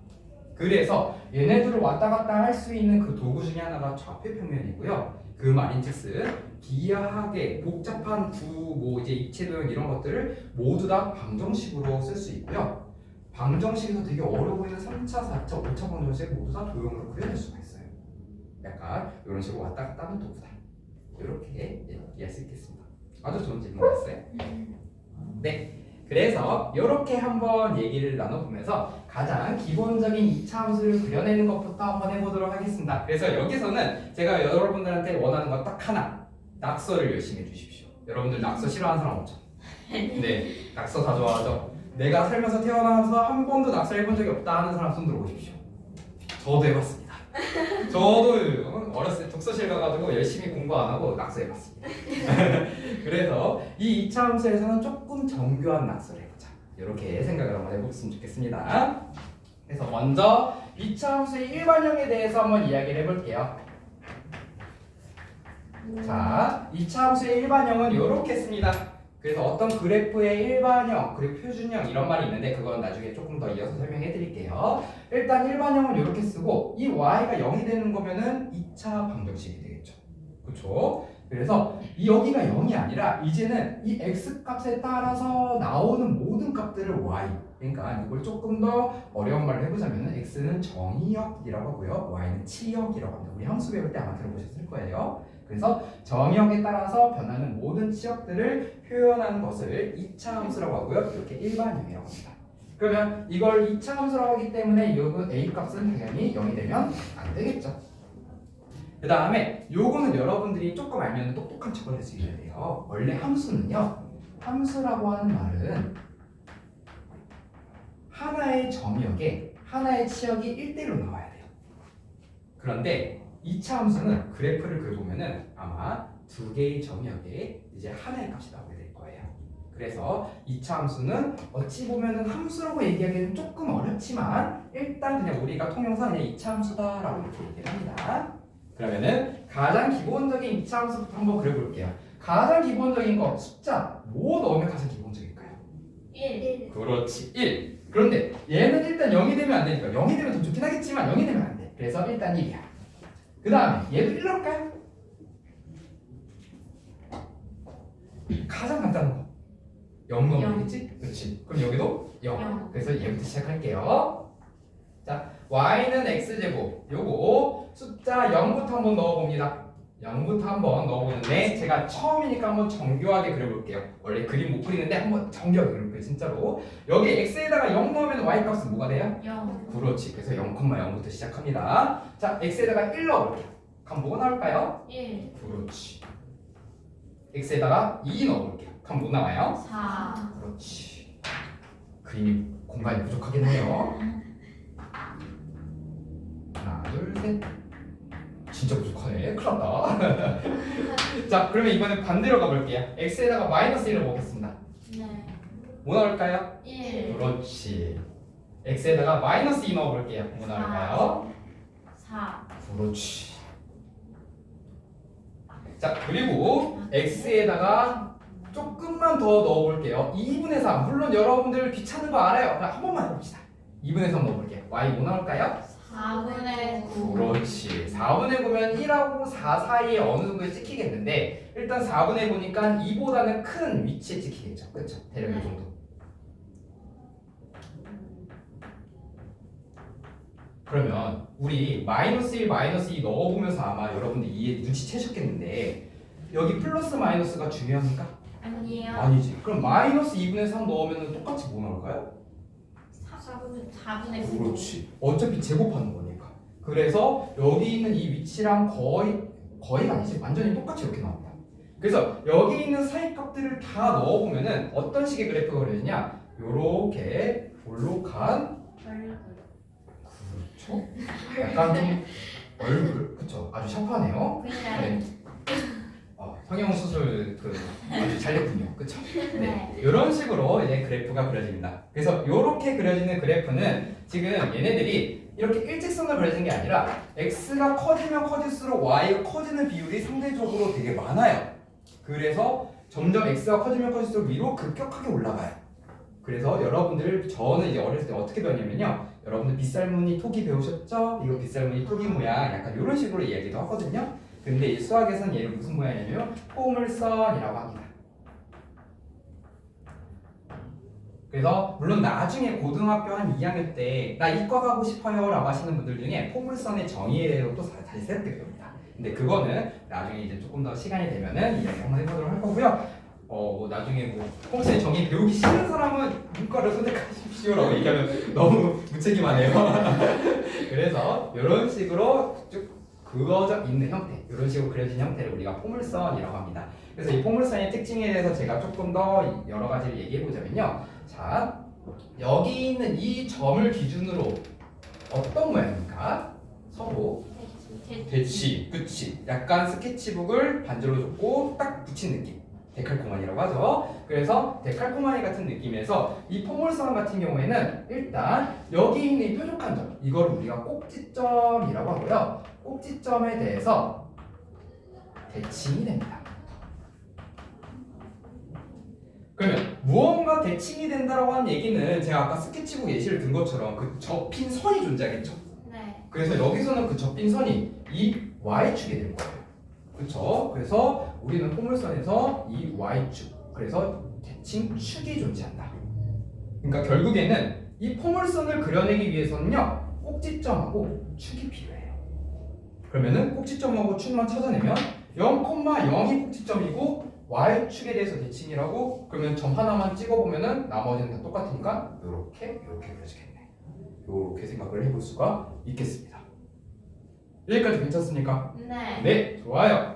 그래서 얘네들을 왔다 갔다 할 수 있는 그 도구 중에 하나가 좌표평면이고요. 그 말인즉슨 기하학의 복잡한 뭐 이제 입체 도형 이런 것들을 모두 다 방정식으로 쓸 수 있고요. 방정식에서 되게 어려워 보이는 3차, 4차, 5차 방정식 모두 다 도형으로 그려낼 수가 있어요. 약간 이런 식으로 왔다 갔다 하는 도구다. 이렇게 이해할 수 있겠습니다. 아주 좋은 질문이었어요. 네. 그래서 이렇게 한번 얘기를 나눠보면서 가장 기본적인 2차 함수를 그려내는 것부터 한번 해보도록 하겠습니다. 그래서 여기서는 제가 여러분들한테 원하는 거 딱 하나, 낙서를 열심히 해주십시오. 여러분들 낙서 싫어하는 사람 없죠? 네, 낙서 다 좋아하죠? 내가 살면서 태어나서 한 번도 낙서 해본 적이 없다 하는 사람 손 들어보십시오. 저도 해봤습니다. 저도 어렸을 때 독서실 가가지고 열심히 공부 안 하고 낙서해봤습니다. 그래서 이 2차 함수에서는 조금 정교한 낙서를 해보자. 이렇게 생각을 한번 해보셨으면 좋겠습니다. 그래서 먼저 2차 함수의 일반형에 대해서 한번 이야기를 해볼게요. 자, 2차 함수의 일반형은 이렇게 씁니다. 그래서 어떤 그래프의 일반형, 그리고 표준형 이런 말이 있는데 그건 나중에 조금 더 이어서 설명해 드릴게요. 일단 일반형은 이렇게 쓰고 이 y가 0이 되는 거면은 2차 방정식이 되겠죠. 그렇죠? 그래서 이 여기가 0이 아니라 이제는 이 x 값에 따라서 나오는 모든 값들을 y, 그러니까 이걸 조금 더 어려운 말을 해보자면 x는 정의역이라고 하고요, y는 치역이라고 합니다. 우리 함수 배울 때 아마 들어보셨을 거예요. 그래서 정의역에 따라서 변하는 모든 치역들을 표현하는 것을 2차 함수라고 하고요, 이렇게 일반형이라고 합니다. 그러면 이걸 2차 함수라고 하기 때문에 요거 a 값은 당연히 0이 되면 안 되겠죠. 그 다음에 요거는 여러분들이 조금 알면 똑똑한 척을 할 수 있어야 돼요. 원래 함수는요, 함수라고 하는 말은 하나의 정의역에 하나의 치역이 1대1로 나와야 돼요. 그런데 2차 함수는 그래프를 그려보면은 아마 두 개의 정의역에 이제 하나의 값이 나오게 될 거예요. 그래서 2차 함수는 어찌 보면은 함수라고 얘기하기는 조금 어렵지만 일단 그냥 우리가 통용상 그냥 2차 함수다라고 이렇게 얘기를 합니다. 그러면은 가장 기본적인 2차 함수부터 한번 그려볼게요. 가장 기본적인 거 숫자 뭐 넣으면 가장 기본적일까요? 1. 그렇지, 1. 그런데 얘는 일단 0이 되면 안 되니까 0이 되면 더 좋긴 하겠지만 0이 되면 안 돼. 그래서 일단 1이야. 그 다음에 얘도 1 넣을까요? 가장 간단한 거 0 넣으면 되겠지? 그렇지. 그럼 여기도 0. 그래서 얘부터 시작할게요. 자, y는 x제곱. 요거 숫자 0부터 한번 넣어봅니다. 0부터 한번 넣어보는데 제가 처음이니까 한번 정교하게 그려볼게요. 원래 그림 못 그리는데 한번 정교하게 그려볼게요. 진짜로. 여기 x에다가 0 넣으면 y 값은 뭐가 돼요? 0. 그렇지. 그래서 0,0부터 시작합니다. 자, x에다가 1 넣어볼게요. 그럼 뭐가 나올까요? 1. 그렇지. x에다가 2 넣어볼게요. 그럼 뭐 나와요? 4. 그렇지. 그림이 공간이 부족하긴 해요. 하나, 둘, 셋. 진짜 부족하네. 큰일 났다. 자, 그러면 이번엔 반대로 가볼게요. x에다가 마이너스 1을 넣겠습니다. 네. 뭐 나올까요? 1. 그렇지. x에다가 마이너스 2 넣어볼게요. 뭐 나올까요? 4. 그렇지. 자, 그리고 x에다가 조금만 좀만 더 넣어볼게요. 2분의 3. 물론 여러분들 귀찮은 거 알아요. 그럼 한 번만 해봅시다. 2분의 3 넣어볼게요. y 뭐 나올까요? 4분의 9. 그렇지. 4분의 9면 1하고 4 사이에 어느 정도에 찍히겠는데 일단 4분의 9니까 2보다는 큰 위치에 찍히겠죠. 그렇죠? 대략 이 정도. 그러면 우리 마이너스 1, 마이너스 2 넣어보면서 아마 여러분들 이해 눈치채셨겠는데 여기 플러스 마이너스가 중요합니까? 아니에요. 아니지. 그럼 마이너스 2분의 3 넣으면 똑같이 뭐 나올까요? 4분의 9. 그렇지. 어차피 제곱하는 거니까. 그래서 여기 있는 이 위치랑 거의가 아니지. 완전히 똑같이 이렇게 나옵니다. 그래서 여기 있는 사이 값들을 다 넣어보면은 어떤 식의 그래프가 그려지냐? 요렇게 볼록한 그렇죠. 약간 좀 얼굴 그쵸. 아주 샤프하네요. 네. 성형 수술 아주 잘 됐군요. 그쵸? 네. 이런 식으로 이제 그래프가 그려집니다. 그래서 이렇게 그려지는 그래프는 지금 얘네들이 이렇게 일직선으로 그려지는 게 아니라 x가 커지면 커질수록 y가 커지는 비율이 상대적으로 되게 많아요. 그래서 점점 x가 커지면 커질수록 위로 급격하게 올라가요. 그래서 여러분들 저는 이제 어렸을 때 어떻게 배웠냐면요. 여러분들 빗살무늬 토기 배우셨죠? 이거 빗살무늬 토기 모양 약간 이런 식으로 이야기도 하거든요. 근데 이 수학에서는 얘를 무슨 모양이냐면 포물선이라고 합니다. 그래서 물론 나중에 고등학교 한 2학년 때 나 이과 가고 싶어요 라고 하시는 분들 중에 포물선의 정의에 대해서 또 다시 생각하게 됩니다. 근데 그거는 나중에 이제 조금 더 시간이 되면은 이야기 한번 해보도록 할 거고요. 나중에 뭐 포물선의 정의 배우기 싫은 사람은 문과를 선택하십시오라고 얘기하면 너무 무책임하네요. 그래서 이런 식으로 쭉 그어져 있는 형태, 이런 식으로 그려진 형태를 우리가 포물선이라고 합니다. 그래서 이 포물선의 특징에 대해서 제가 조금 더 여러 가지를 얘기해 보자면요. 자, 여기 있는 이 점을 기준으로 어떤 모양입니까? 서로 대치, 그치? 약간 스케치북을 반지로 줬고 딱 붙인 느낌. 데칼코마니라고 하죠. 그래서 데칼코마니 같은 느낌에서 이 포물선 같은 경우에는 일단 여기 있는 이 뾰족한 점, 이걸 우리가 꼭지점이라고 하고요. 꼭지점에 대해서 대칭이 됩니다. 그러면 무언가 대칭이 된다라고 하는 얘기는 제가 아까 스케치북 예시를 든 것처럼 그 접힌 선이 존재하겠죠. 네. 그래서 여기서는 그 접힌 선이 이 y축이 될 거예요. 그렇죠? 그래서 우리는 포물선에서 이 y축, 그래서 대칭 축이 존재한다. 그러니까 결국에는 이 포물선을 그려내기 위해서는요, 꼭지점하고 축이 필요해요. 그러면은 꼭지점하고 축만 찾아내면 0,0이 꼭지점이고 y축에 대해서 대칭이라고. 그러면 점 하나만 찍어보면은 나머지는 다 똑같으니까 이렇게 그려지겠네. 이렇게 생각을 해볼 수가 있겠습니다. 여기까지 괜찮습니까? 네. 네, 좋아요.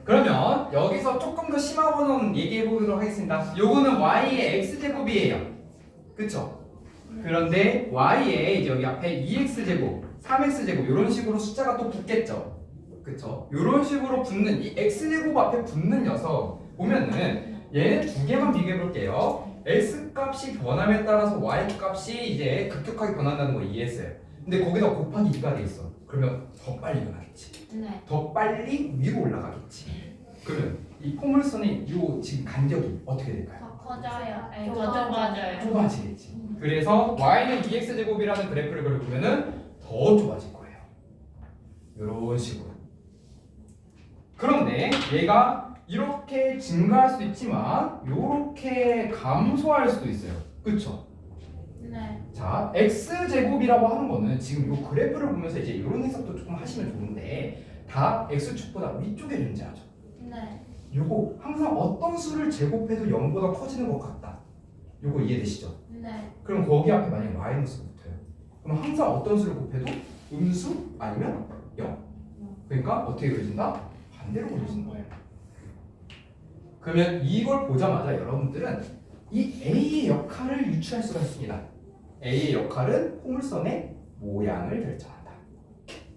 그러면 여기서 조금 더 심화번원 얘기해 보도록 하겠습니다. 요거는 y의 x제곱이에요. 그쵸? 그런데 y에 이제 여기 앞에 2x제곱, 3x제곱 이런 식으로 숫자가 또 붙겠죠. 그쵸? 이런 식으로 붙는 이 x제곱 앞에 붙는 녀석 보면은 얘네 두 개만 비교해 볼게요. x 값이 변함에 따라서 y 값이 이제 급격하게 변한다는 거 이해했어요. 근데 거기다 곱하기 2가 돼 있어. 그러면 더 빨리 변하겠지. 네. 더 빨리 위로 올라가겠지. 그러면 이 포물선의 요 지금 간격이 어떻게 될까요? 더 커져요. 아니, 더 더 좁아져요. 좁아지겠지. 그래서 y는 2x제곱이라는 그래프를 그려보면은 더 좁아질 거예요. 이런 식으로. 그런데 얘가 이렇게 증가할 수도 있지만 이렇게 감소할 수도 있어요. 그렇죠? 네. 자, x제곱이라고 하는 거는 지금 이 그래프를 보면서 이제 이런 해석도 조금 하시면 좋은데 다 x축보다 위쪽에 존재하죠. 네. 요거 항상 어떤 수를 제곱해도 0보다 커지는 것 같다. 요거 이해되시죠? 네. 그럼 거기 앞에 만약에 마이너스가 붙어요. 그럼 항상 어떤 수를 곱해도 음수 아니면 0. 그러니까 어떻게 그려진다? 반대로 그려지는 거예요. 그러면 이걸 보자마자 여러분들은 이 A의 역할을 유추할 수가 있습니다. A의 역할은 포물선의 모양을 결정한다.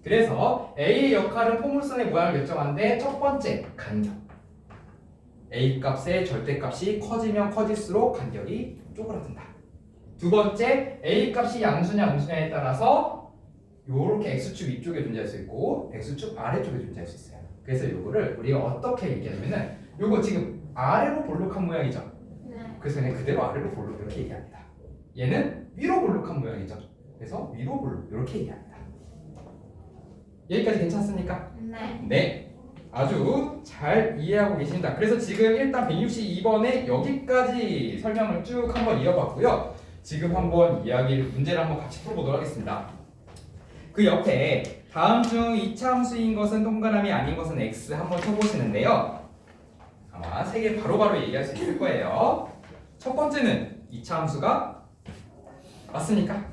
그래서 A의 역할은 포물선의 모양을 결정하는데 첫 번째, 간격. A 값의 절대값이 커지면 커질수록 간격이 쪼그라든다. 두 번째, A 값이 양수냐 음수냐에 따라서 요렇게 X축 위쪽에 존재할 수 있고 X축 아래쪽에 존재할 수 있어요. 그래서 요거를 우리가 어떻게 얘기하냐면은 요거 지금 아래로 볼록한 모양이죠. 네. 그래서 그냥 그대로 아래로 볼록 이렇게 얘기합니다. 얘는 위로 볼록한 모양이죠. 그래서 위로 볼록 이렇게 얘기합니다. 여기까지 괜찮습니까? 네. 네, 아주 잘 이해하고 계십니다. 그래서 지금 일단 162번에 여기까지 설명을 쭉 한번 이어봤고요. 지금 한번 문제를 한번 같이 풀어보도록 하겠습니다. 그 옆에 다음 중 이차 함수인 것은 동그라미 아닌 것은 X 한번 쳐보시는데요. 아마 세 개 바로바로 얘기할 수 있을 거예요. 첫 번째는 이차 함수가 맞습니까?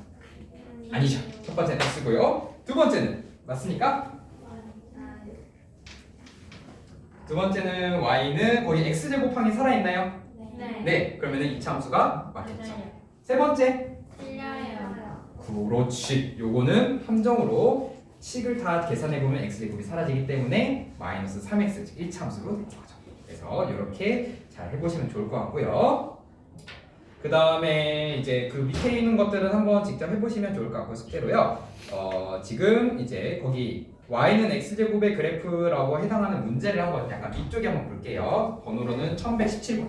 아니죠. 첫 번째는 X고요. 두 번째는 맞습니까? 두 번째는 Y는 거의 X제곱항이 살아있나요? 네. 네, 그러면은 이차 함수가 맞겠죠. 세 번째, 틀려요. 그렇지. 요거는 함정으로 식을 다 계산해보면 x제곱이 사라지기 때문에 마이너스 3x, 즉 1차 함수로 되는 거죠. 그래서 이렇게 잘 해보시면 좋을 것 같고요. 그 다음에 이제 그 밑에 있는 것들은 한번 직접 해보시면 좋을 것 같고 숙제로요. 지금 이제 거기 y는 x제곱의 그래프라고 해당하는 문제를 한번 약간 이쪽에 한번 볼게요. 번호로는 1117번.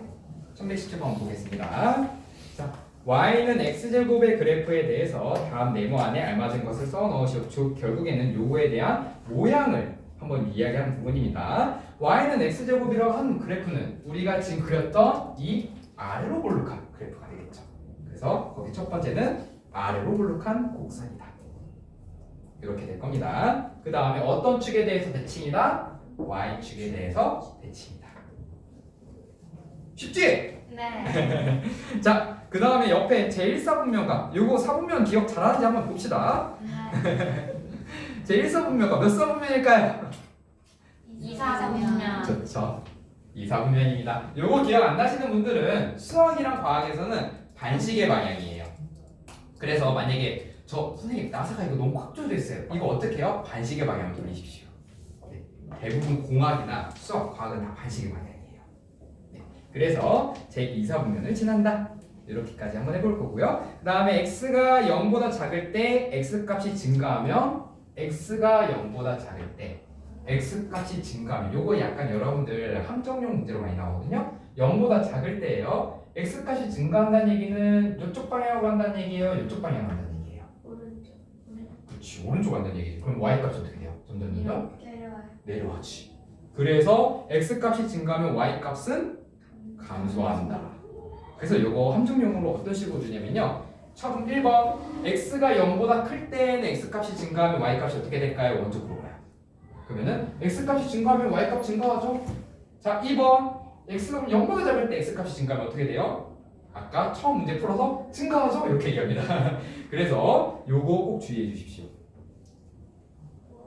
1117번 보겠습니다. 자, y는 x제곱의 그래프에 대해서 다음 네모 안에 알맞은 것을 써 넣으시고 결국에는 요거에 대한 모양을 한번 이야기하는 부분입니다. y는 x제곱이라고 하는 그래프는 우리가 지금 그렸던 이 아래로 볼록한 그래프가 되겠죠. 그래서 거기 첫 번째는 아래로 볼록한 곡선이다. 이렇게 될 겁니다. 그 다음에 어떤 축에 대해서 대칭이다? y축에 대해서 대칭이다. 쉽지? 네. 자, 그 다음에 옆에 제1사분면과 요거 사분면 기억 잘하는지 한번 봅시다. 네. 제1사분면과 몇 사분면일까요? 이사분면. 좋죠. 2사분면입니다. 요거 기억 안 나시는 분들은 수학이랑 과학에서는 반식의 방향이에요. 그래서 만약에 선생님 나사가 이거 너무 꽉 조여져 있어요. 이거 어떻게 해요? 반식의 방향을 돌리십시오. 네. 대부분 공학이나 수학, 과학은 다 반식의 방향이에요. 네. 그래서 제2사분면을 지난다. 이렇게까지 한번 해볼 거고요. 그 다음에 x가 0보다 작을 때 x값이 증가하면 x가 0보다 작을 때 x값이 증가하면 요거 약간 여러분들 함정용 문제로 많이 나오거든요. 0보다 작을 때예요. x값이 증가한다는 얘기는 이쪽 방향으로 간다는 얘기예요? 이쪽 방향으로 간다는 얘기예요? 오른쪽. 그렇지, 오른쪽 간다는 얘기지. 그럼 y값이 어떻게 돼요? 점점 내려와요. 내려가지. 그래서 x값이 증가하면 y값은 감소한다. 그래서 요거 함정용으로 어떤 식으로 주냐면요. 처음 1번 x가 0보다 클 때는 x값이 증가하면 y값이 어떻게 될까요? 먼저 물어봐요. 그러면은 x값이 증가하면 y값 증가하죠. 자, 2번 x가 0보다 작을 때 x값이 증가하면 어떻게 돼요? 아까 처음 문제 풀어서 증가하죠? 이렇게 얘기합니다. 그래서 요거 꼭 주의해 주십시오.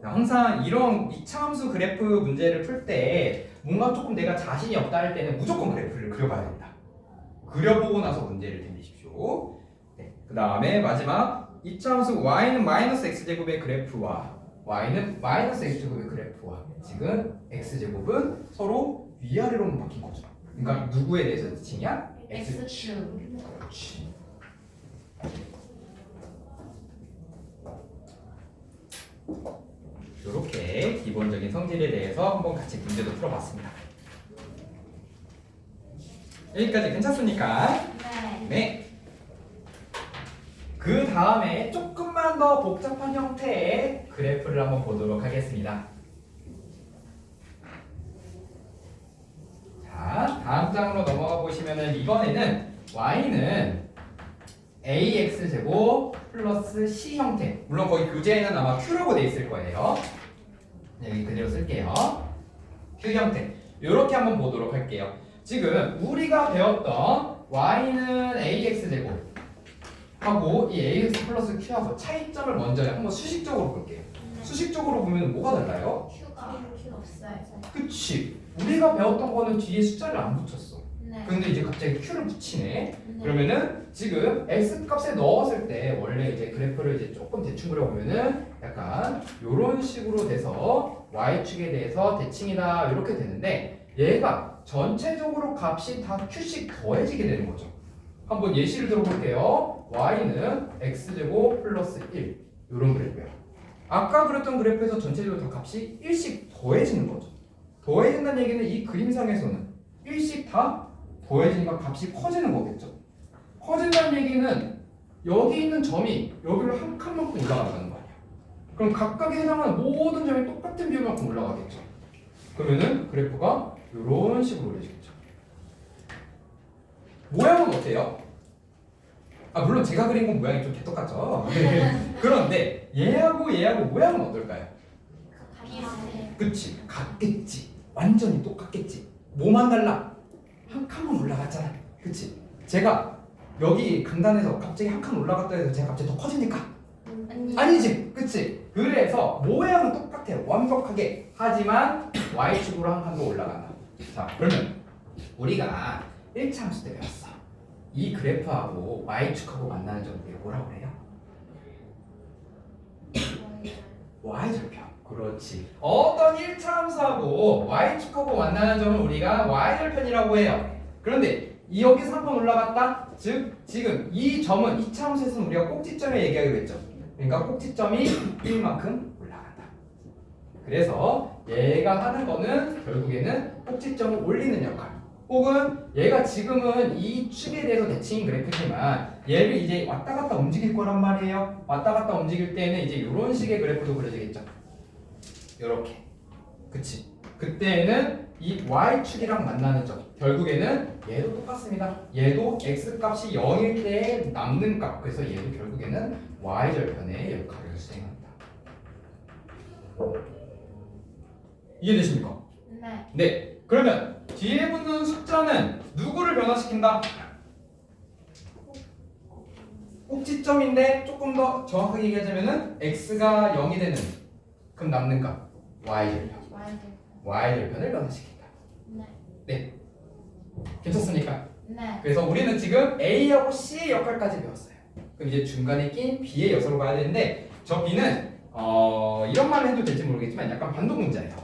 항상 이런 이차함수 그래프 문제를 풀 때 뭔가 조금 내가 자신이 없다 할 때는 무조건 그래프를 그려봐야 된다. 그려보고 나서 문제를 내십시오. 네, 그 다음에 마지막 이차함수 y는 마이너스 x제곱의 그래프와 y는 마이너스 x제곱의 그래프와 지금 x제곱은 서로 위아래로만 바뀐 거죠. 그러니까 누구에 대해서 대칭이야? x축. 그렇지. 이렇게 기본적인 성질에 대해서 한번 같이 문제도 풀어봤습니다. 여기까지 괜찮습니까? 네. 네. 그 다음에 조금만 더 복잡한 형태의 그래프를 한번 보도록 하겠습니다. 자, 다음 장으로 넘어가 보시면은 이번에는 y는 ax제곱 플러스 c 형태. 물론 거기 교재에는 아마 q라고 돼 있을 거예요. 여기 그대로 쓸게요. q 형태. 이렇게 한번 보도록 할게요. 지금 우리가 배웠던 y는 ax제곱 하고 이 ax 플러스 q하고 차이점을 먼저 한번 수식적으로 볼게요. 수식적으로 보면 뭐가 달라요? Q가 없어요. 그치. 우리가 배웠던 거는 뒤에 숫자를 안 붙였어. 네. 근데 이제 갑자기 q를 붙이네. 네. 그러면은 지금 x 값에 넣었을 때 원래 이제 그래프를 이제 조금 대충 그려보면은 약간 이런 식으로 돼서 y축에 대해서 대칭이다 이렇게 되는데 얘가 전체적으로 값이 다 q씩 더해지게 되는 거죠. 한번 예시를 들어볼게요. y는 x제곱 플러스 1 이런 그래프야. 아까 그렸던 그래프에서 전체적으로 다 값이 1씩 더해지는 거죠. 더해진다는 얘기는 이 그림상에서는 1씩 다 더해지니까 값이 커지는 거겠죠. 커진다는 얘기는 여기 있는 점이 여기를 한 칸만큼 올라간다는 거 아니야. 그럼 각각에 해당하는 모든 점이 똑같은 비율만큼 올라가겠죠. 그러면은 그래프가 이런 식으로 올려지겠죠. 모양은 어때요? 아 물론 제가 그린 건 모양이 좀 개떡같죠. 그런데 얘하고 모양은 어떨까요? 비슷해. 그치 같겠지. 완전히 똑같겠지. 뭐만 달라? 한 칸만 올라갔잖아. 그치? 제가 여기 강단에서 갑자기 한 칸 올라갔다 해서 제가 갑자기 더 커지니까 아니지. 그치? 그래서 모양은 똑같아요. 완벽하게. 하지만 y축으로 한 칸 더 올라간다. 자 그러면 우리가 1차 함수 때 배웠어. 이 그래프하고 y축하고 만나는 점을 뭐라고 그래요? y절편. 그렇지. 어떤 1차 함수하고 y축하고 만나는 점을 우리가 y절편이라고 해요. 그런데 여기서 한 번 올라갔다? 즉 지금 이 점은 2차 함수에서는 우리가 꼭지점에 얘기하기로 했죠. 그러니까 꼭지점이 1만큼 올라간다. 그래서 얘가 하는 거는 결국에는 꼭지점을 올리는 역할. 혹은 얘가 지금은 이 축에 대해서 대칭인 그래프지만 얘를 이제 왔다 갔다 움직일 거란 말이에요. 왔다 갔다 움직일 때는 이제 이런 식의 그래프도 그려지겠죠. 요렇게. 그치? 그때는 이 y축이랑 만나는 점 결국에는 얘도 똑같습니다. 얘도 x값이 0일 때 남는 값. 그래서 얘도 결국에는 y절편의 역할을 수행한다. 이해되십니까? 네. 네. 그러면 뒤에 붙는 숫자는 누구를 변화시킨다? 꼭지점인데 조금 더 정확하게 얘기하자면은 x가 0이 되는 그럼 남는 값 y절편. y절편을 변화시킨다. 네. 네. 괜찮습니까? 네. 그래서 우리는 지금 A하고 C의 역할까지 배웠어요. 그럼 이제 중간에 낀 B의 녀석으로 가야 되는데 저 B는 이런 말을 해도 될지 모르겠지만 약간 반동문자예요.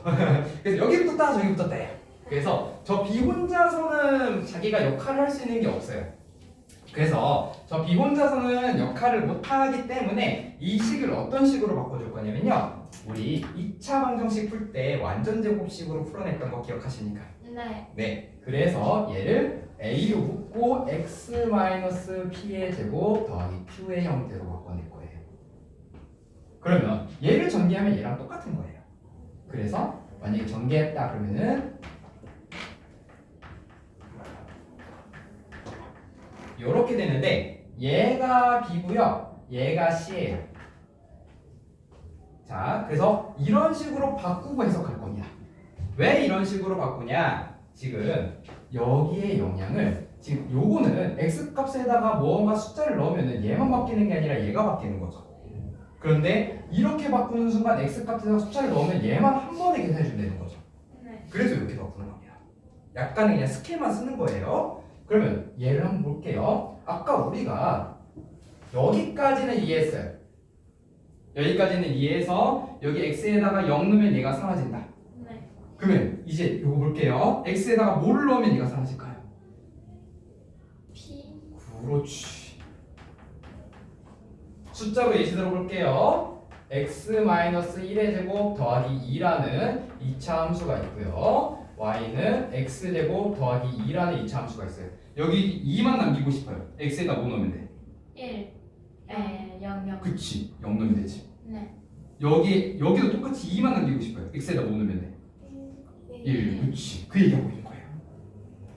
그래서 여기 붙었다 저기 붙었다예요. 그래서 저 B 혼자서는 자기가 역할을 할 수 있는 게 없어요. 그래서 저 B 혼자서는 역할을 못하기 때문에 이 식을 어떤 식으로 바꿔줄 거냐면요. 우리 2차 방정식 풀 때 완전제곱식으로 풀어냈던 거 기억하십니까? 네. 네. 그래서 얘를 A로 묶고 x-p의 제곱 더하기 q의 형태로 바꿔낼 거예요. 그러면 얘를 전개하면 얘랑 똑같은 거예요. 그래서 만약에 전개했다 그러면은 요렇게 되는데 얘가 B고요. 얘가 C예요. 자, 그래서 이런 식으로 바꾸고 해석할 겁니다. 왜 이런 식으로 바꾸냐? 지금 여기에 영향을 지금 요거는 x값에다가 무언가 숫자를 넣으면은 얘만 바뀌는 게 아니라 얘가 바뀌는 거죠. 그런데 이렇게 바꾸는 순간 x값에다가 숫자를 넣으면 얘만 한 번에 계산해 준다는 거죠. 네. 그래서 이렇게 바꾸는 겁니다. 약간은 그냥 스킬만 쓰는 거예요. 그러면 얘를 한번 볼게요. 아까 우리가 여기까지는 이해했어요. 여기까지는 이해해서 여기 x에다가 0 넣으면 얘가 사라진다. 네. 그러면 이제 요거 볼게요. x에다가 뭐를 넣으면 얘가 사라질까요? P. 그렇지. 숫자로 예시들어 볼게요. x-1의 제곱 더하기 2라는 2차 함수가 있고요. y는 x제곱 더하기 2라는 2차 함수가 있어요. 여기 2만 남기고 싶어요. x에다 뭐 넣으면 돼? 1. 0. 그치. 0 넣으면 되지. 네. 여기도 똑같이 2만 남기고 싶어요. x에다 뭐 넣으면 돼? 1. 그치. 그 얘기하고 있는 거예요.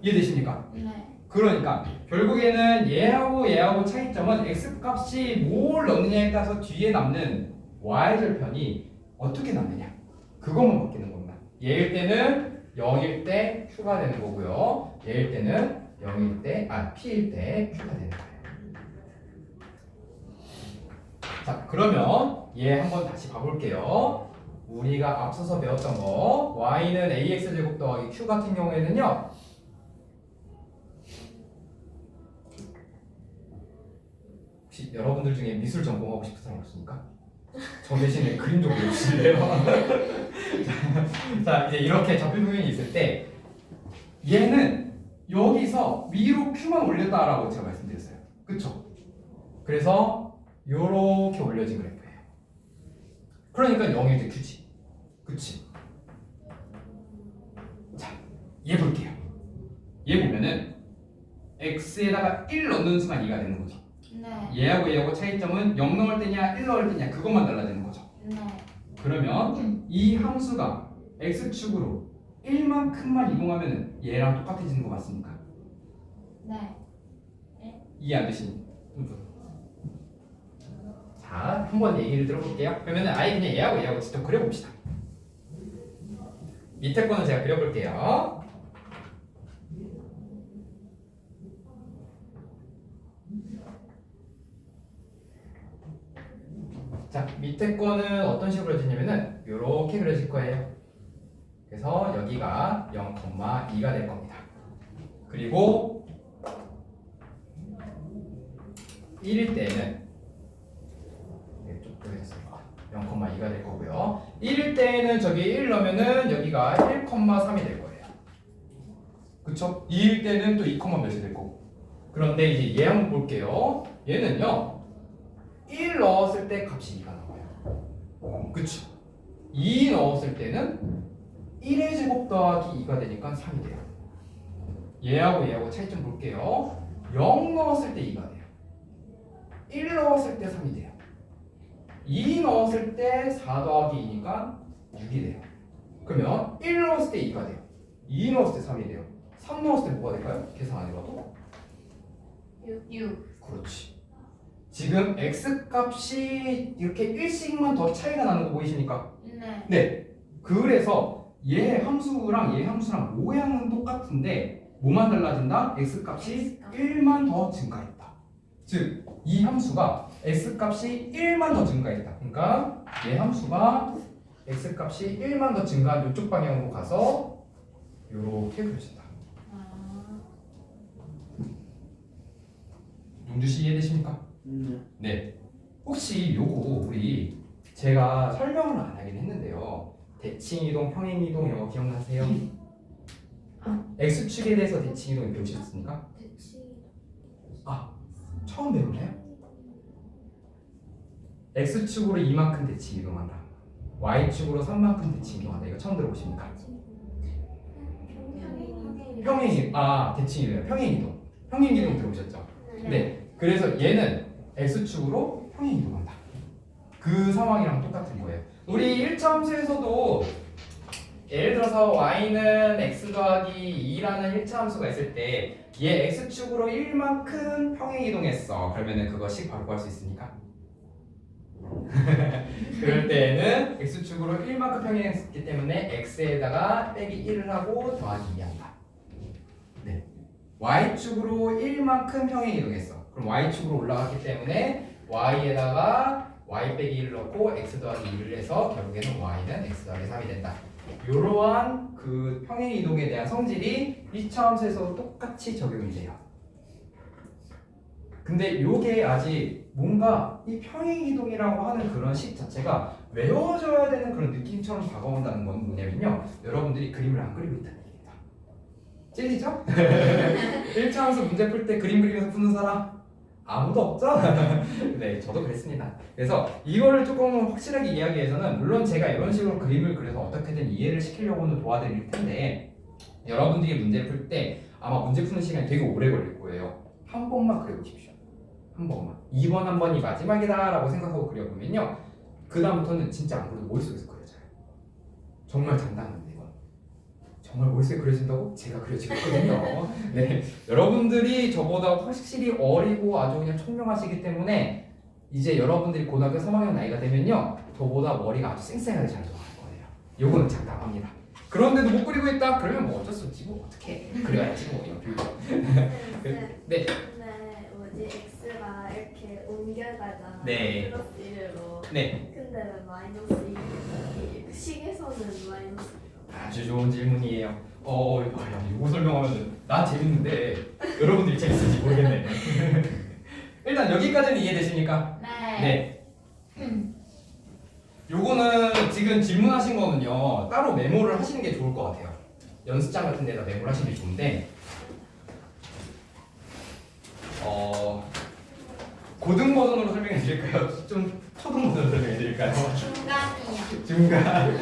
이해되십니까? 네. 그러니까 결국에는 얘하고 차이점은 x값이 뭘 넣느냐에 따라서 뒤에 남는 y절편이 어떻게 남느냐 그것만 바뀌는 겁니다. 얘일 때는 0일 때 q가 되는 거고요. 얘일 때는 0일 때 p일 때 q가 되는 거예요. 자 그러면 얘 한번 다시 봐볼게요. 우리가 앞서서 배웠던 거 y는 ax제곱 더하기 q 같은 경우에는요. 혹시 여러분들 중에 미술 전공하고 싶은 사람 없습니까? 저 대신에 그림 좀 그려주실래요? 자 이제 이렇게 좌표 표현이 있을 때 얘는 여기서 위로 Q만 올렸다라고 제가 말씀드렸어요. 그쵸? 그래서 요렇게 올려진 그래프예요. 그러니까 0일 때 Q지. 그치? 자, 얘 볼게요. 얘 보면은 x에다가 1 넣는 순간 2가 되는 거죠. 네. 얘하고 얘하고 차이점은 0 넣을 때냐 1 넣을 때냐 그것만 달라지는 거죠. 네. 그러면 이 함수가 x축으로 1만큼만 이동하면은 얘랑 똑같아지는 거 맞습니까? 네. 이해 안 되시는 분? 자, 한번 얘기를 들어볼게요. 그러면은 아예 그냥 얘하고 얘하고 직접 그려봅시다. 밑에 거는 제가 그려볼게요. 자, 밑에 거는 어떤 식으로 그려지냐면은 이렇게 그려질 거예요. 그래서 여기가 0,2가 될 겁니다. 그리고 1일 때는 좀 그려졌습니다. 0,2가 될 거고요. 1일 때는 저기 1 넣으면은 여기가 1,3이 될 거예요. 그쵸? 2일 때는 또 2, 몇이 될 거고. 그런데 이제 얘 한번 볼게요. 얘는요. 1 넣었을 때 값이 2가 나와요. 그쵸? 2 넣었을 때는 1의 제곱 더하기 2가 되니까 3이 돼요. 얘하고 얘하고 차이점 볼게요. 0 넣었을 때 2가 돼요. 1 넣었을 때 3이 돼요. 2 넣었을 때 4 더하기 2니까 6이 돼요. 그러면 1 넣었을 때 2가 돼요. 2 넣었을 때 3이 돼요. 3 넣었을 때 뭐가 될까요? 계산 안 해봐도? 6. 그렇지. 지금 x 값이 이렇게 1씩만 더 차이가 나는 거 보이십니까? 네. 네. 그래서 얘 함수랑 얘 함수랑 모양은 똑같은데 뭐만 달라진다? x 값이 1만 더 증가했다. 즉, 이 함수가 x 값이 1만 더 증가했다. 그러니까 얘 함수가 x 값이 1만 더 증가한 이쪽 방향으로 가서 이렇게 그려진다. 아. 용주 씨 이해되십니까? 네. 혹시 요거 우리 제가 설명을 안 하긴 했는데요. 대칭이동, 평행이동 이런 거 기억나세요? x축에 대해서 대칭이동 배우셨습니까? 처음 배우나요? x축으로 이만큼 대칭 이동한다. y축으로 3만큼 대칭 이동한다. 이거 처음 들어보십니까? 평행 대칭 이동, 평행 이동. 평행 이동 들어보셨죠? 네. 그래서 얘는 x축으로 평행 이동한다. 그 상황이랑 똑같은 거예요. 우리 1차 함수에서도 예를 들어서 y는 x 더하기 2라는 1차 함수가 있을 때 얘 x축으로 1만큼 평행 이동했어. 그러면은 그것이 바로 구할 수 있습니까? 그럴 때에는 x축으로 1만큼 평행했기 때문에 x에다가 빼기 1을 하고 더하기 2 한다. 네. y축으로 1만큼 평행 이동했어. 그럼 y축으로 올라갔기 때문에 y에다가 y 빼기 1을 넣고 x 더하기 2를 해서 결국에는 y는 x 더하기 3이 된다. 이러한 그 평행 이동에 대한 성질이 2차 함수에서 똑같이 적용이 돼요. 근데 요게 아직 뭔가 이 평행 이동이라고 하는 그런 식 자체가 외워져야 되는 그런 느낌처럼 다가온다는 건 뭐냐면요. 여러분들이 그림을 안 그리고 있다는 얘기입니다. 찔리죠? 1차 함수 문제 풀 때 그림 그리면서 푸는 사람? 아무도 없죠? 네, 저도 그랬습니다. 그래서 이거를 조금 확실하게 이해하기 위해서는 물론 제가 이런 식으로 그림을 그려서 어떻게든 이해를 시키려고는 도와드릴 텐데 여러분들이 문제를 풀 때 아마 문제 푸는 시간이 되게 오래 걸릴 거예요. 한 번만 그려보십시오. 한 번만. 2번 한 번이 마지막이다 라고 생각하고 그려보면요. 그 다음부터는 진짜 안 그래도 머릿속에서 그려져요. 정말 장담합니다. 정말 머릿속에 그려진다고? 제가 그려지고 있거든요. 네, 여러분들이 저보다 확실히 어리고 아주 그냥 총명하시기 때문에 이제 여러분들이 고등학교 3학년 나이가 되면요 저보다 머리가 아주 쌩쌩하게 잘 돌아갈 거예요. 요거는 장담합니다. 그런데도 못 그리고 있다? 그러면 뭐 어쩔 수 없지 뭐 어떻게 그려야지 뭐 이런 비유죠. 네. 근데 뭐지 x가 이렇게 옮겨가잖아. 네. 플러스 1로. 네. 근데 왜 마이너스 1이 식에서는 마이너스 아주 좋은 질문이에요. 야, 이거 설명하면 나 재밌는데 여러분들이 재밌을지 모르겠네. 일단 여기까지는 이해되십니까? 네. 네. 요거는 지금 질문하신 거는요 따로 메모를 하시는 게 좋을 것 같아요. 연습장 같은 데다 메모를 하시는 게 좋은데 고등 버전으로 설명해 드릴까요? 좀 초등 버전으로 설명해 드릴까요? 중간이요. 중간.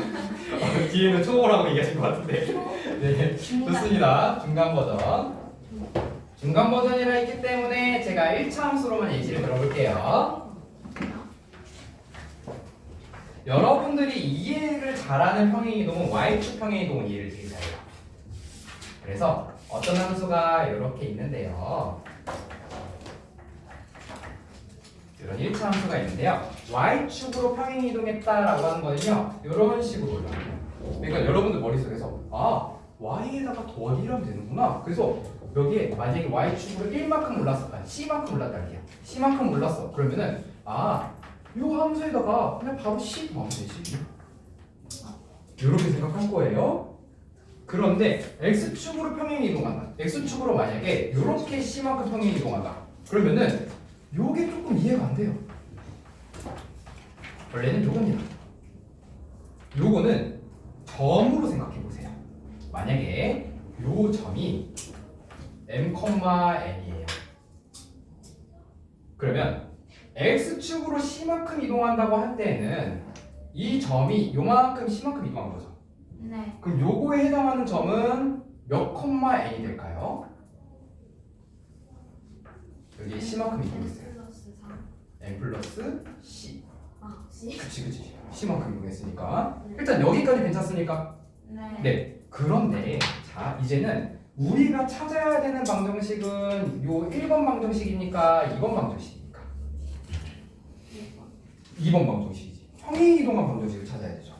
뒤에는 초보라고 얘기하신 것 같은데. 네, 좋습니다. 중간 버전. 중간 버전이라 했기 때문에 제가 1차 함수로만 예시를 들어볼게요. 여러분들이 이해를 잘하는 평행이동은 Y축 평행이동은 이해를 되게 잘해요. 그래서 어떤 함수가 이렇게 있는데요. 이런 1차 함수가 있는데요. Y축으로 평행이동했다라고 하는 거는요. 이런 식으로 올라가요. 그러니까 여러분들 머릿속에서 Y에다가 더하기 1하면 되는구나. 그래서 여기에 만약에 Y축으로 1만큼 올랐어. 아니 C만큼 올랐다 할게요. C만큼 올랐어. 그러면은 이 함수에다가 그냥 바로 C 더하면 되지. 이렇게 생각할 거예요. 그런데 X축으로 평행이동한다. X축으로 만약에 이렇게 C만큼 평행이동한다. 그러면은 요게 조금 이해가 안 돼요. 원래는 요겁니다. 요거는 점으로 생각해 보세요. 만약에 요 점이 m,n이에요. 그러면 x축으로 c만큼 이동한다고 할 때는 이 점이 요만큼 c만큼 이동한 거죠. 네. 그럼 요거에 해당하는 점은 몇 n이 될까요? 여기 c만큼 이동했어요. 플러스 3. n 플러스 c. C. 그치. c만큼 이동했으니까 일단 여기까지 괜찮습니까? 네. 네. 그런데 자 이제는 우리가 찾아야 되는 방정식은 요 1번 방정식입니까? 2번 방정식입니까? 2번 방정식이지. 평행이동한 방정식을 찾아야 되죠.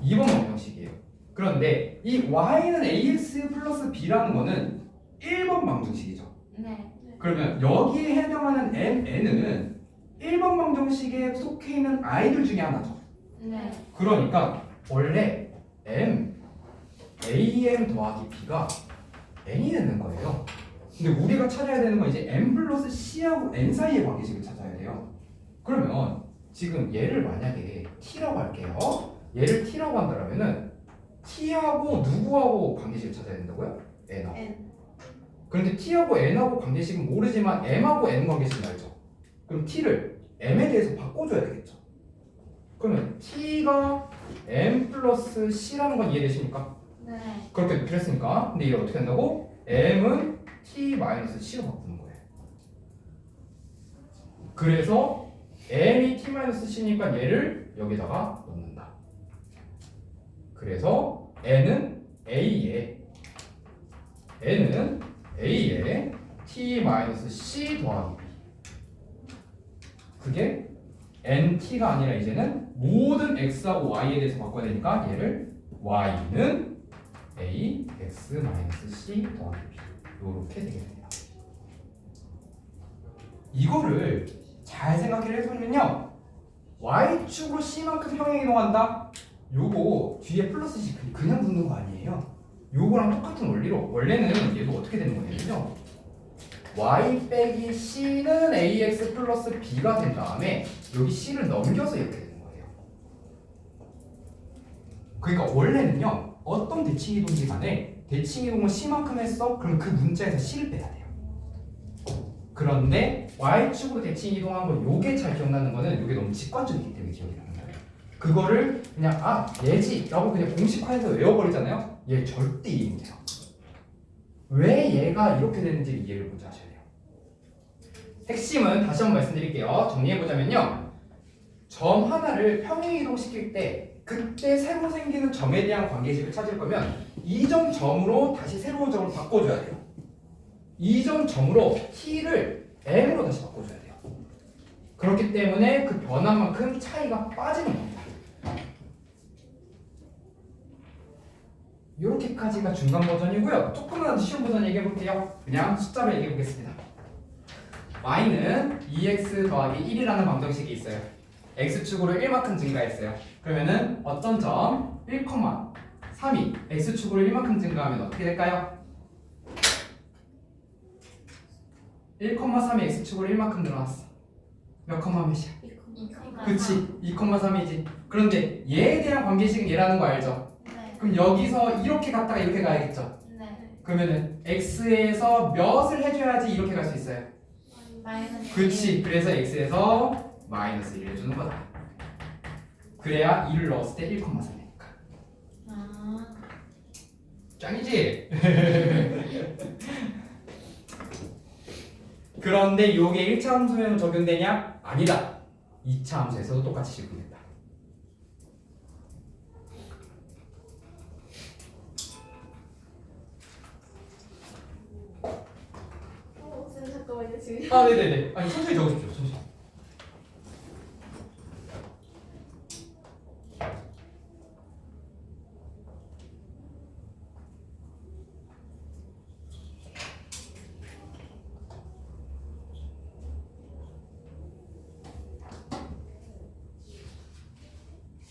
2번 방정식이에요. 그런데 이 y는 ax 플러스 b라는 거는 1번 방정식이죠. 네. 그러면 여기에 해당하는 n은 1번 방정식에 속해 있는 a들 중에 하나죠. 네. 그러니까 원래 am 더하기 b가 n이 되는 거예요. 근데 우리가 찾아야 되는 건 이제 m 플러스 c하고 n 사이의 관계식을 찾아야 돼요. 그러면 지금 얘를 만약에 t라고 할게요. 얘를 t라고 한다면은 t하고 누구하고 관계식을 찾아야 된다고요? n하고. N. 그런데 t하고 n하고 관계식은 모르지만 m하고 n 관계식은 알죠. 그럼 t를 m에 대해서 바꿔줘야 되겠죠. 그러면 t가 m 플러스 c라는 건 이해되십니까? 네. 그렇게 그랬으니까. 근데 이게 어떻게 된다고? m은 t 마이너스 c로 바꾸는 거예요. 그래서 m이 t 마이너스 c니까 얘를 여기다가 넣는다. 그래서 n은 a에 t 마이너스 c 더하기 b. 그게 nt가 아니라 이제는 모든 x하고 y에 대해서 바꿔야 되니까 얘를 y는 a x 마이너스 c 더하기 b 이렇게 되게 됩니다. 이거를 잘 생각을 해보면요, y축으로 c만큼 평행이동한다. 요거 뒤에 플러스 c 그냥 붙는 거 아니에요. 요거랑 똑같은 원리로 원래는 얘도 어떻게 되는 거냐면요, y 빼기 c는 ax 플러스 b가 된 다음에 여기 c를 넘겨서 이렇게 되는 거예요. 그러니까 원래는요, 어떤 대칭이동이지 간에 대칭이동을 c만큼 했어? 그럼 그 문자에서 c를 빼야 돼요. 그런데 y축으로 대칭이동한 건 요게 잘 기억나는 거는 요게 너무 직관적이기 때문에 기억이 나는 거예요. 그거를 그냥 얘지 라고 그냥 공식화해서 외워버리잖아요. 얘 절대 이해 못해요. 왜 얘가 이렇게 되는지 이해를 먼저 하셔야 돼요. 핵심은 다시 한번 말씀드릴게요. 정리해보자면요, 점 하나를 평행이동시킬 때 그때 새로 생기는 점에 대한 관계식을 찾을 거면 이 점으로 다시 새로운 점으로 바꿔줘야 돼요. 이 점으로 t를 m으로 다시 바꿔줘야 돼요. 그렇기 때문에 그 변화만큼 차이가 빠지는 겁니다. 이렇게까지가 중간 버전이고요. 조금만 쉬운 버전 얘기해 볼게요. 그냥 숫자로 얘기해 보겠습니다. y는 2x 더하기 1이라는 방정식이 있어요. x축으로 1만큼 증가했어요. 그러면은 어떤 점 1,3이 x축으로 1만큼 증가하면 어떻게 될까요? 1,3이 x축으로 1만큼 늘어났어. 몇 컴마 몇이야? 그치, 2,3이지. 그런데 얘에 대한 관계식은 얘라는 거 알죠? 네. 그럼 여기서 이렇게 갔다가 이렇게 가야겠죠? 네. 그러면은 x에서 몇을 해줘야지 이렇게 갈 수 있어요? 마이너스. 그치, 그래서 x에서 마이너스 1을 해주는 거다. 그래야 2를 넣었을 때 1,3이니까. 짱이지? 그런데 요게 1차 함수에만 적용되냐? 아니다. 2차 함수에서도 똑같이 적용된다. 선생님 잠깐만요 지금. 아, 네네네. 아니, 천천히 적으십시오. 천천히.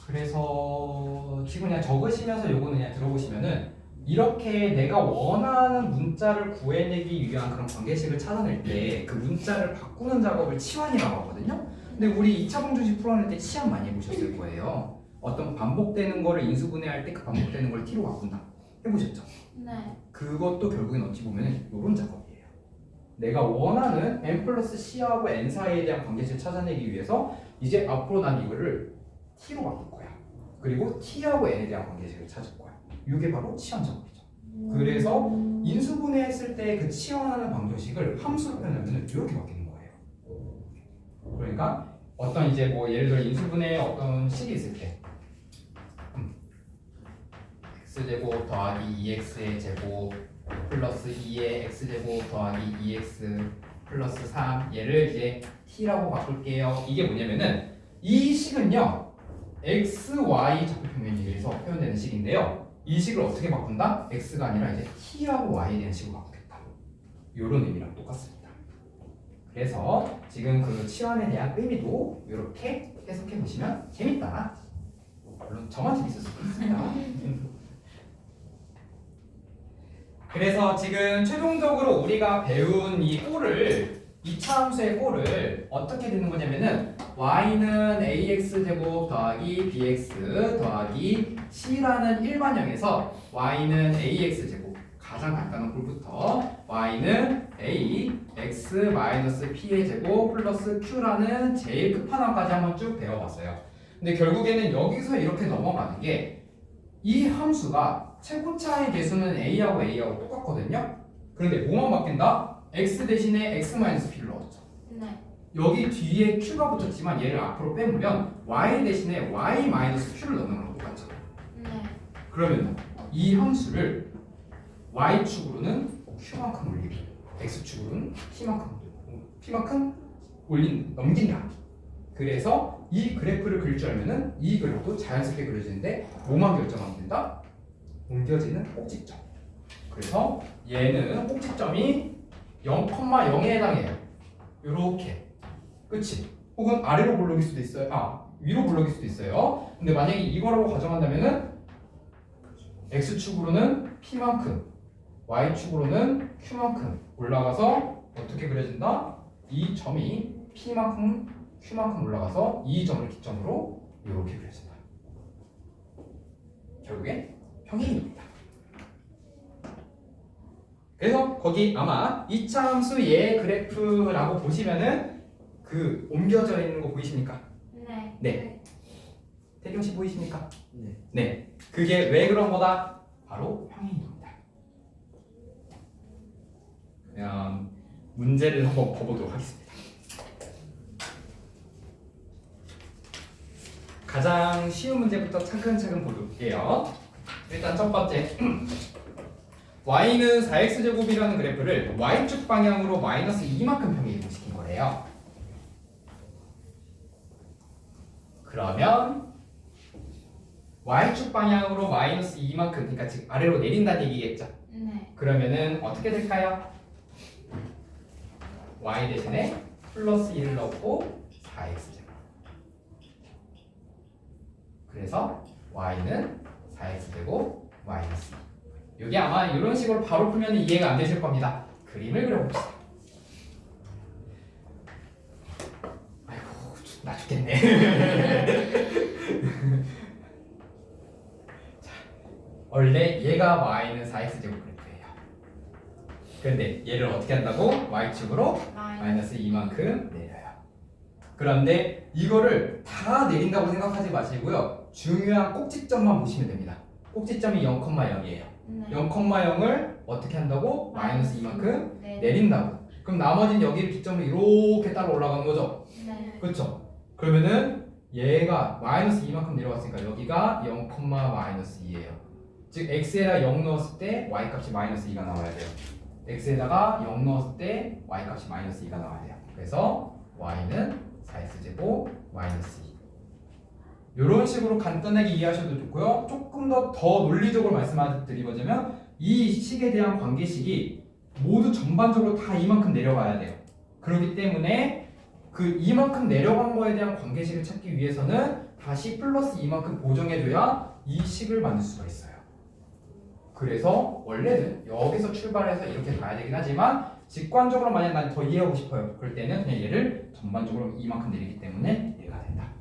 그래서 지금 그냥 적으시면서 요거는 그냥 들어보시면은 이렇게 내가 원하는 문자를 구해내기 위한 그런 관계식을 찾아낼 때 그 문자를 바꾸는 작업을 치환이라고 하거든요. 근데 우리 2차 방정식 풀어낼 때 치환 많이 해보셨을 거예요. 어떤 반복되는 거를 인수분해할 때 그 반복되는 걸 t로 바꾼다. 해보셨죠? 네. 그것도 결국엔 어찌 보면 이런 작업이에요. 내가 원하는 n 플러스 c하고 n 사이에 대한 관계식을 찾아내기 위해서 이제 앞으로 난 이거를 t로 바꿀 거야. 그리고 t하고 n에 대한 관계식을 찾을 거야. 이게 바로 치환 작업이죠. 그래서 인수분해했을 때 그 치환하는 방정식을 함수로 표현하면 이렇게 바뀌는 거예요. 그러니까 어떤 이제 뭐 예를 들어 인수분해 어떤 식이 있을 때 x제곱 더하기 2x의 제곱 플러스 2의 x제곱 더하기 2x 플러스 3 얘를 이제 t라고 바꿀게요. 이게 뭐냐면은 이 식은요 x, y 좌표평면에 의해서 표현되는 식인데요. 이 식을 어떻게 바꾼다? x가 아니라 이제 t하고 y에 대한 식으로 바꾸겠다. 이런 의미랑 똑같습니다. 그래서 지금 그 치환에 대한 의미도 이렇게 해석해 보시면 재밌다. 물론 저만 재밌을 수도 있습니다. 그래서 지금 최종적으로 우리가 배운 이 꼴을 2차 함수의 꼴을 어떻게 되는 거냐면은 y는 ax제곱 더하기 bx 더하기 c라는 일반형에서 y는 ax제곱 가장 간단한 꼴부터 y는 a x 마이너스 p의 제곱 플러스 q라는 제일 끝판왕까지 한번 쭉 배워봤어요. 근데 결국에는 여기서 이렇게 넘어가는 게 이 함수가 최고차의 개수는 a하고 a하고 똑같거든요. 그런데 뭐만 바뀐다? x 대신에 x-p를 넣었죠. 네. 여기 뒤에 q가 붙었지만 얘를 앞으로 빼면 y 대신에 y-q를 넣는 거랑 똑같죠. 네. 그러면 이 함수를 y축으로는 q만큼 올리고 x축으로는 p만큼 넘긴다. 그래서 이 그래프를 그릴 줄 알면은 이 그래프도 자연스럽게 그려지는데 뭐만 결정하면 된다? 옮겨지는 꼭지점. 그래서 얘는 꼭지점이 0,0에 해당해요. 요렇게. 그치? 혹은 아래로 볼록일 수도 있어요. 위로 볼록일 수도 있어요. 근데 만약에 이거라고 가정한다면은 x축으로는 p만큼 y축으로는 q만큼 올라가서 어떻게 그려진다? 이 점이 p만큼 q만큼 올라가서 이 점을 기점으로 이렇게 그려진다. 결국엔 평행입니다. 그래서 거기 아마 2차 함수의 그래프라고 보시면은 그 옮겨져 있는 거 보이십니까? 네. 네. 태경 씨 보이십니까? 네. 네. 그게 왜 그런 거다? 바로 평행입니다. 그럼 문제를 한번 봐보도록 하겠습니다. 가장 쉬운 문제부터 차근차근 볼게요. 일단 첫 번째 y는 4x제곱이라는 그래프를 y축 방향으로 마이너스 2만큼 평행이동시킨 거래요. 그러면 y축 방향으로 마이너스 2만큼 그러니까 즉 아래로 내린다는 얘기겠죠. 네. 그러면은 어떻게 될까요? y 대신에 플러스 1을 넣고 4x제곱. 그래서 y는 4x제곱 마이너스 2. 이게 아마 이런 식으로 바로 풀면 이해가 안 되실 겁니다. 그림을 그려봅시다. 아이고 나 죽겠네. 자, 원래 얘가 y는 4x제곱 그래프예요. 그런데 얘를 어떻게 한다고? y축으로 마이너스 2만큼 내려요. 그런데 이거를 다 내린다고 생각하지 마시고요. 중요한 꼭지점만 보시면 됩니다. 꼭지점이 0,0이에요. 네. 0,0을 어떻게 한다고? 마이너스 이만큼 네. 내린다고. 그럼 나머지는 여기를 기점으로 이렇게 따라 올라가는 거죠. 네. 그렇죠? 그러면은 얘가 마이너스 2만큼 내려왔으니까 여기가 0, 마이너스 2예요. 즉 x에다 0 넣었을 때 y 값이 마이너스 2가 나와야 돼요. x에다가 0 넣었을 때 y 값이 마이너스 2가 나와야 돼요. 그래서 y는 4x제곱 마이너스 2. 이런 식으로 간단하게 이해하셔도 좋고요. 조금 더 논리적으로 말씀드리자면 이 식에 대한 관계식이 모두 전반적으로 다 이만큼 내려가야 돼요. 그렇기 때문에 그 이만큼 내려간 거에 대한 관계식을 찾기 위해서는 다시 플러스 이만큼 보정해줘야 이 식을 만들 수가 있어요. 그래서 원래는 여기서 출발해서 이렇게 가야 되긴 하지만 직관적으로 만약 난 더 이해하고 싶어요. 그럴 때는 그냥 얘를 전반적으로 이만큼 내리기 때문에 얘가 된다.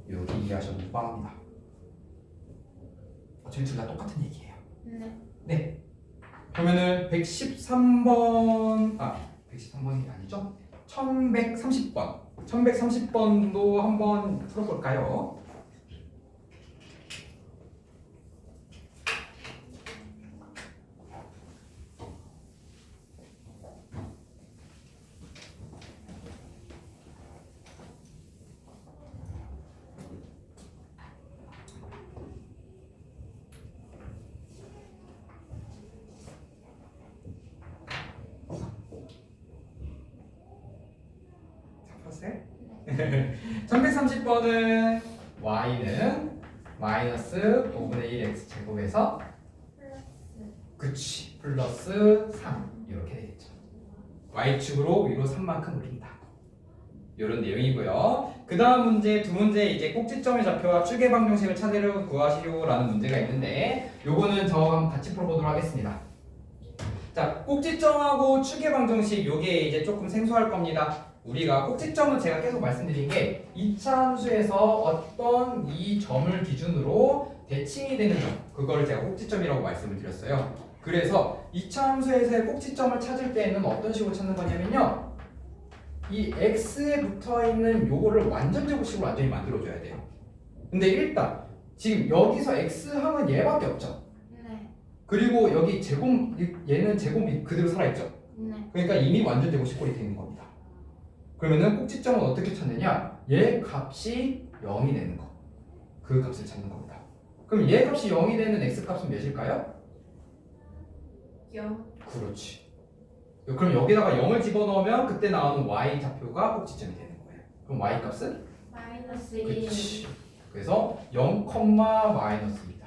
이렇게 이해하셔도 무방합니다. 어차피 둘 다 똑같은 얘기예요. 네. 네. 그러면은 113번이 아니죠? 1130번. 1130번도 한번 풀어볼까요? 네. 1130번은 y는 마이너스 5분의 1 x 제곱에서 그치 플러스 3 이렇게 되겠죠. y축으로 위로 3만큼 올린다. 이런 내용이고요. 그 다음 문제 두 문제 이제 꼭지점의 좌표와 축의 방정식을 찾으려 구하시오라는 문제가 있는데 요거는 저와 같이 풀어보도록 하겠습니다. 자, 꼭지점하고 축의 방정식 요게 이제 조금 생소할 겁니다. 우리가 꼭지점은 제가 계속 말씀드린 게 2차 함수에서 어떤 이 점을 기준으로 대칭이 되는 점, 그거를 제가 꼭지점이라고 말씀을 드렸어요. 그래서 2차 함수에서의 꼭지점을 찾을 때에는 어떤 식으로 찾는 거냐면요, 이 x에 붙어있는 요거를 완전 제곱식으로 완전히 만들어줘야 돼요. 근데 일단 지금 여기서 x항은 얘밖에 없죠. 네. 그리고 여기 제곱, 얘는 제곱이 그대로 살아있죠. 네. 그러니까 이미 완전 제곱식 꼴이 되는 겁니다. 그러면은 꼭지점은 어떻게 찾느냐? 얘 값이 0이 되는 거. 그 값을 찾는 겁니다. 그럼 얘 값이 0이 되는 x 값은 몇일까요? 0. 그렇지. 그럼 여기다가 0을 집어넣으면 그때 나오는 y 좌표가 꼭지점이 되는 거예요. 그럼 y 값은? 마이너스 1. 그렇지. 그래서 0, 마이너스입니다.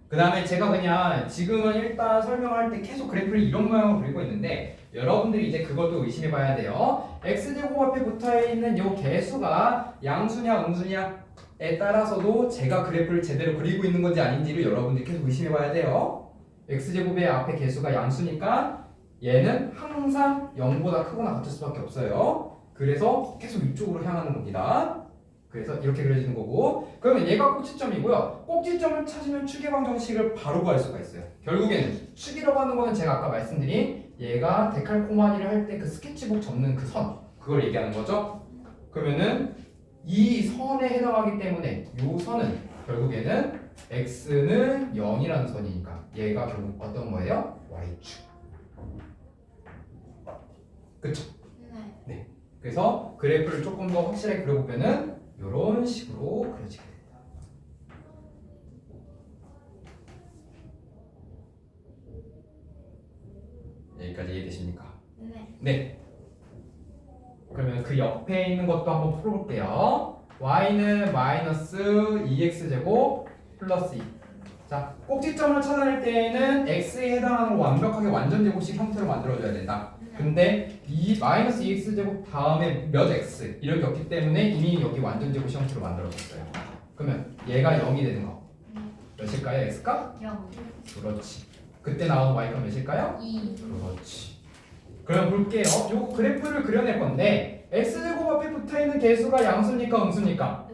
그 다음에 제가 그냥 지금은 일단 설명할 때 계속 그래프를 이런 모양으로 그리고 있는데 여러분들이 이제 그것도 의심해 봐야 돼요. x제곱 앞에 붙어있는 요 개수가 양수냐 음수냐에 따라서도 제가 그래프를 제대로 그리고 있는 건지 아닌지를 여러분들이 계속 의심해 봐야 돼요. x제곱의 앞에 개수가 양수니까 얘는 항상 0보다 크거나 같을 수밖에 없어요. 그래서 계속 이쪽으로 향하는 겁니다. 그래서 이렇게 그려지는 거고, 그러면 얘가 꼭지점이고요. 꼭지점을 찾으면 축의 방정식을 바로 구할 수가 있어요. 결국에는 축이라고 하는 거는 제가 아까 말씀드린 얘가 데칼코마니를 할 때 그 스케치북 접는 그 선, 그걸 얘기하는 거죠. 그러면은 이 선에 해당하기 때문에 이 선은 결국에는 x는 0이라는 선이니까 얘가 결국 어떤 거예요? y축. 그쵸? 네. 그래서 그래프를 조금 더 확실하게 그려보면은 이런 식으로 그려지게 됩니다. 여기까지 이해되십니까? 네. 네. 그러면 그 옆에 있는 것도 한번 풀어볼게요. y는 마이너스 2x제곱 플러스 2. 자, 꼭지점을 찾아낼 때에는 x에 해당하는 완벽하게 완전 제곱식 형태로 만들어줘야 된다. 근데 이 마이너스 2x제곱 다음에 몇 x 이렇게 없기 때문에 이미 여기 완전 제곱 형태로 만들어졌어요. 그러면 얘가 0이 되는 거 몇일까요? x값? 0. 그렇지. 그때 나오는 y값 몇일까요? 2. 그렇지. 그럼 볼게요. 요 그래프를 그려낼 건데 x제곱 앞에 붙어있는 개수가 양수니까 음수니까?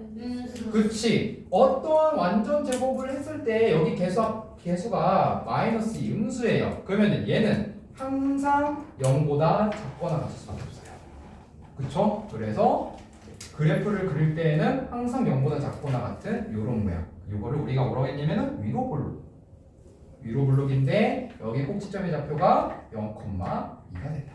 그치. 어떠한 완전 제곱을 했을 때 여기 개수가 마이너스 2 음수예요. 그러면 얘는 항상 0보다 작거나 같을 수밖에 없어요. 그쵸? 그래서 그래프를 그릴 때에는 항상 0보다 작거나 같은 이런 모양. 이거를 우리가 뭐라고 했냐면은 위로 볼록. 위로 볼록인데 여기 꼭지점의 좌표가 0,2가 된다.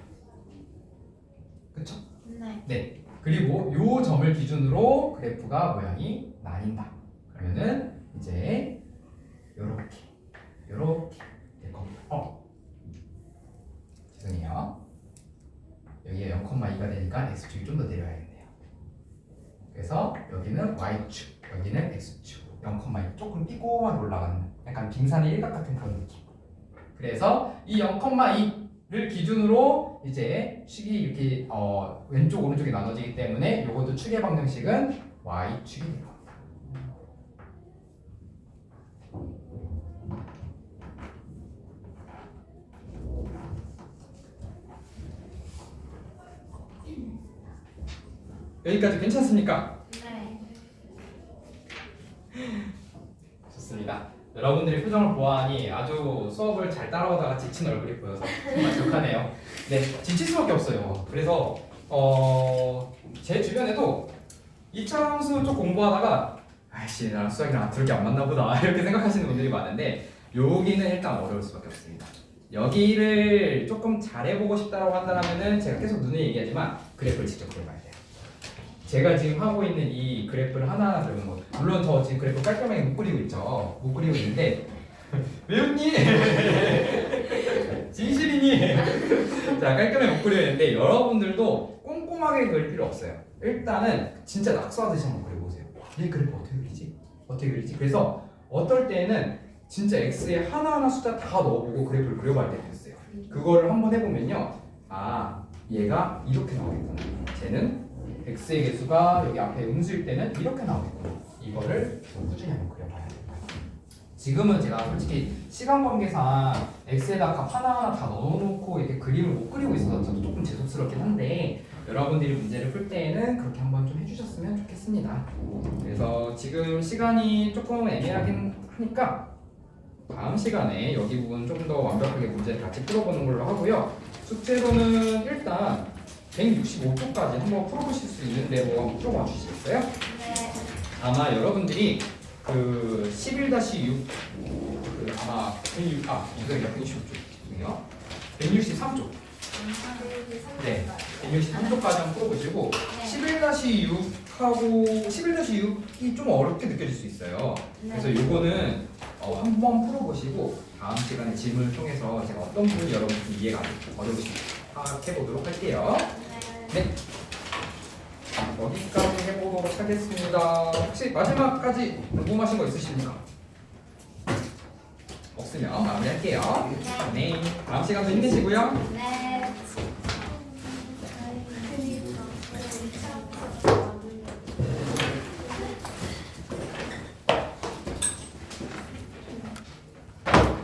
그쵸? 네. 네. 그리고 요 점을 기준으로 그래프가 모양이 나뉜다. 그러면은 이제 요렇게 될 겁니다. 죄송해요. 여기에 0,2가 되니까 x축이 좀 더 내려야겠네요. 그래서 여기는 y축, 여기는 x축. 0,2 조금 삐꼬만 올라가는 약간 빙산의 일각 같은 그런 느낌. 그래서 이 0,2를 기준으로 이제 축이 이렇게 왼쪽 오른쪽이 나눠지기 때문에 이것도 축의 방정식은 y축이 됩니다. 여기까지 괜찮습니까? 네. 좋습니다. 여러분들의 표정을 보아하니 아주 수업을 잘 따라오다가 지친 얼굴이 보여서 정말 적하네요. 네, 지칠 수밖에 없어요. 그래서 제 주변에도 2차 함수 쪽 공부하다가 아이씨 나랑 수학이랑 그렇게 안 맞나 보다 이렇게 생각하시는 분들이 많은데 여기는 일단 어려울 수밖에 없습니다. 여기를 조금 잘해보고 싶다고 한다면은 제가 계속 눈에 얘기하지만 그래프를 직접 그려봐야 돼요. 제가 지금 하고 있는 이 그래프를 하나하나 그리는 거. 물론 저 지금 그래프 깔끔하게 못 그리고 있죠. 못 그리고 있는데 왜웃니? 진실이니? 자 깔끔하게 못 그리고 있는데 여러분들도 꼼꼼하게 그릴 필요 없어요. 일단은 진짜 낙서하듯이 한번 그려보세요. 이 그래프 어떻게 그리지? 어떻게 그리지? 그래서 어떨 때는 진짜 x에 하나하나 숫자 다 넣어보고 그래프를 그려봐야 때도 있어요. 그거를 한번 해보면요. 아 얘가 이렇게 나오겠구나. 쟤는 x의 개수가 여기 앞에 음수일 때는 이렇게 나오겠구나. 이거를 꾸준히 한번 그려봐야 돼요. 지금은 제가 솔직히 시간 관계상 x에다 값 하나하나 다 넣어놓고 이렇게 그림을 못 그리고 있어서 저도 조금 재수없스럽긴 한데 여러분들이 문제를 풀 때에는 그렇게 한번 좀 해주셨으면 좋겠습니다. 그래서 지금 시간이 조금 애매하긴 하니까 다음 시간에 여기 부분 조금 더 완벽하게 문제를 같이 풀어보는 걸로 하고요. 숙제로는 일단 165쪽까지 한번 풀어보실 수 있는데 뭐 풀어봐 주시겠어요? 네. 아마 여러분들이 그 11-6 그 아마 106, 이거 165쪽이요? 163쪽 네 163쪽까지 한번 풀어보시고 11-6하고 11-6이 좀 어렵게 느껴질 수 있어요. 그래서 요거는 한번 풀어보시고 다음 시간에 질문을 통해서 제가 어떤 부분이 여러분들 이해가 어려우신지 파악해보도록 할게요. 네. 여기까지 해보도록 하겠습니다. 혹시 마지막까지 궁금하신 거 있으십니까? 없으면 마무리할게요. 네. 다음 시간도 힘내시고요. 네.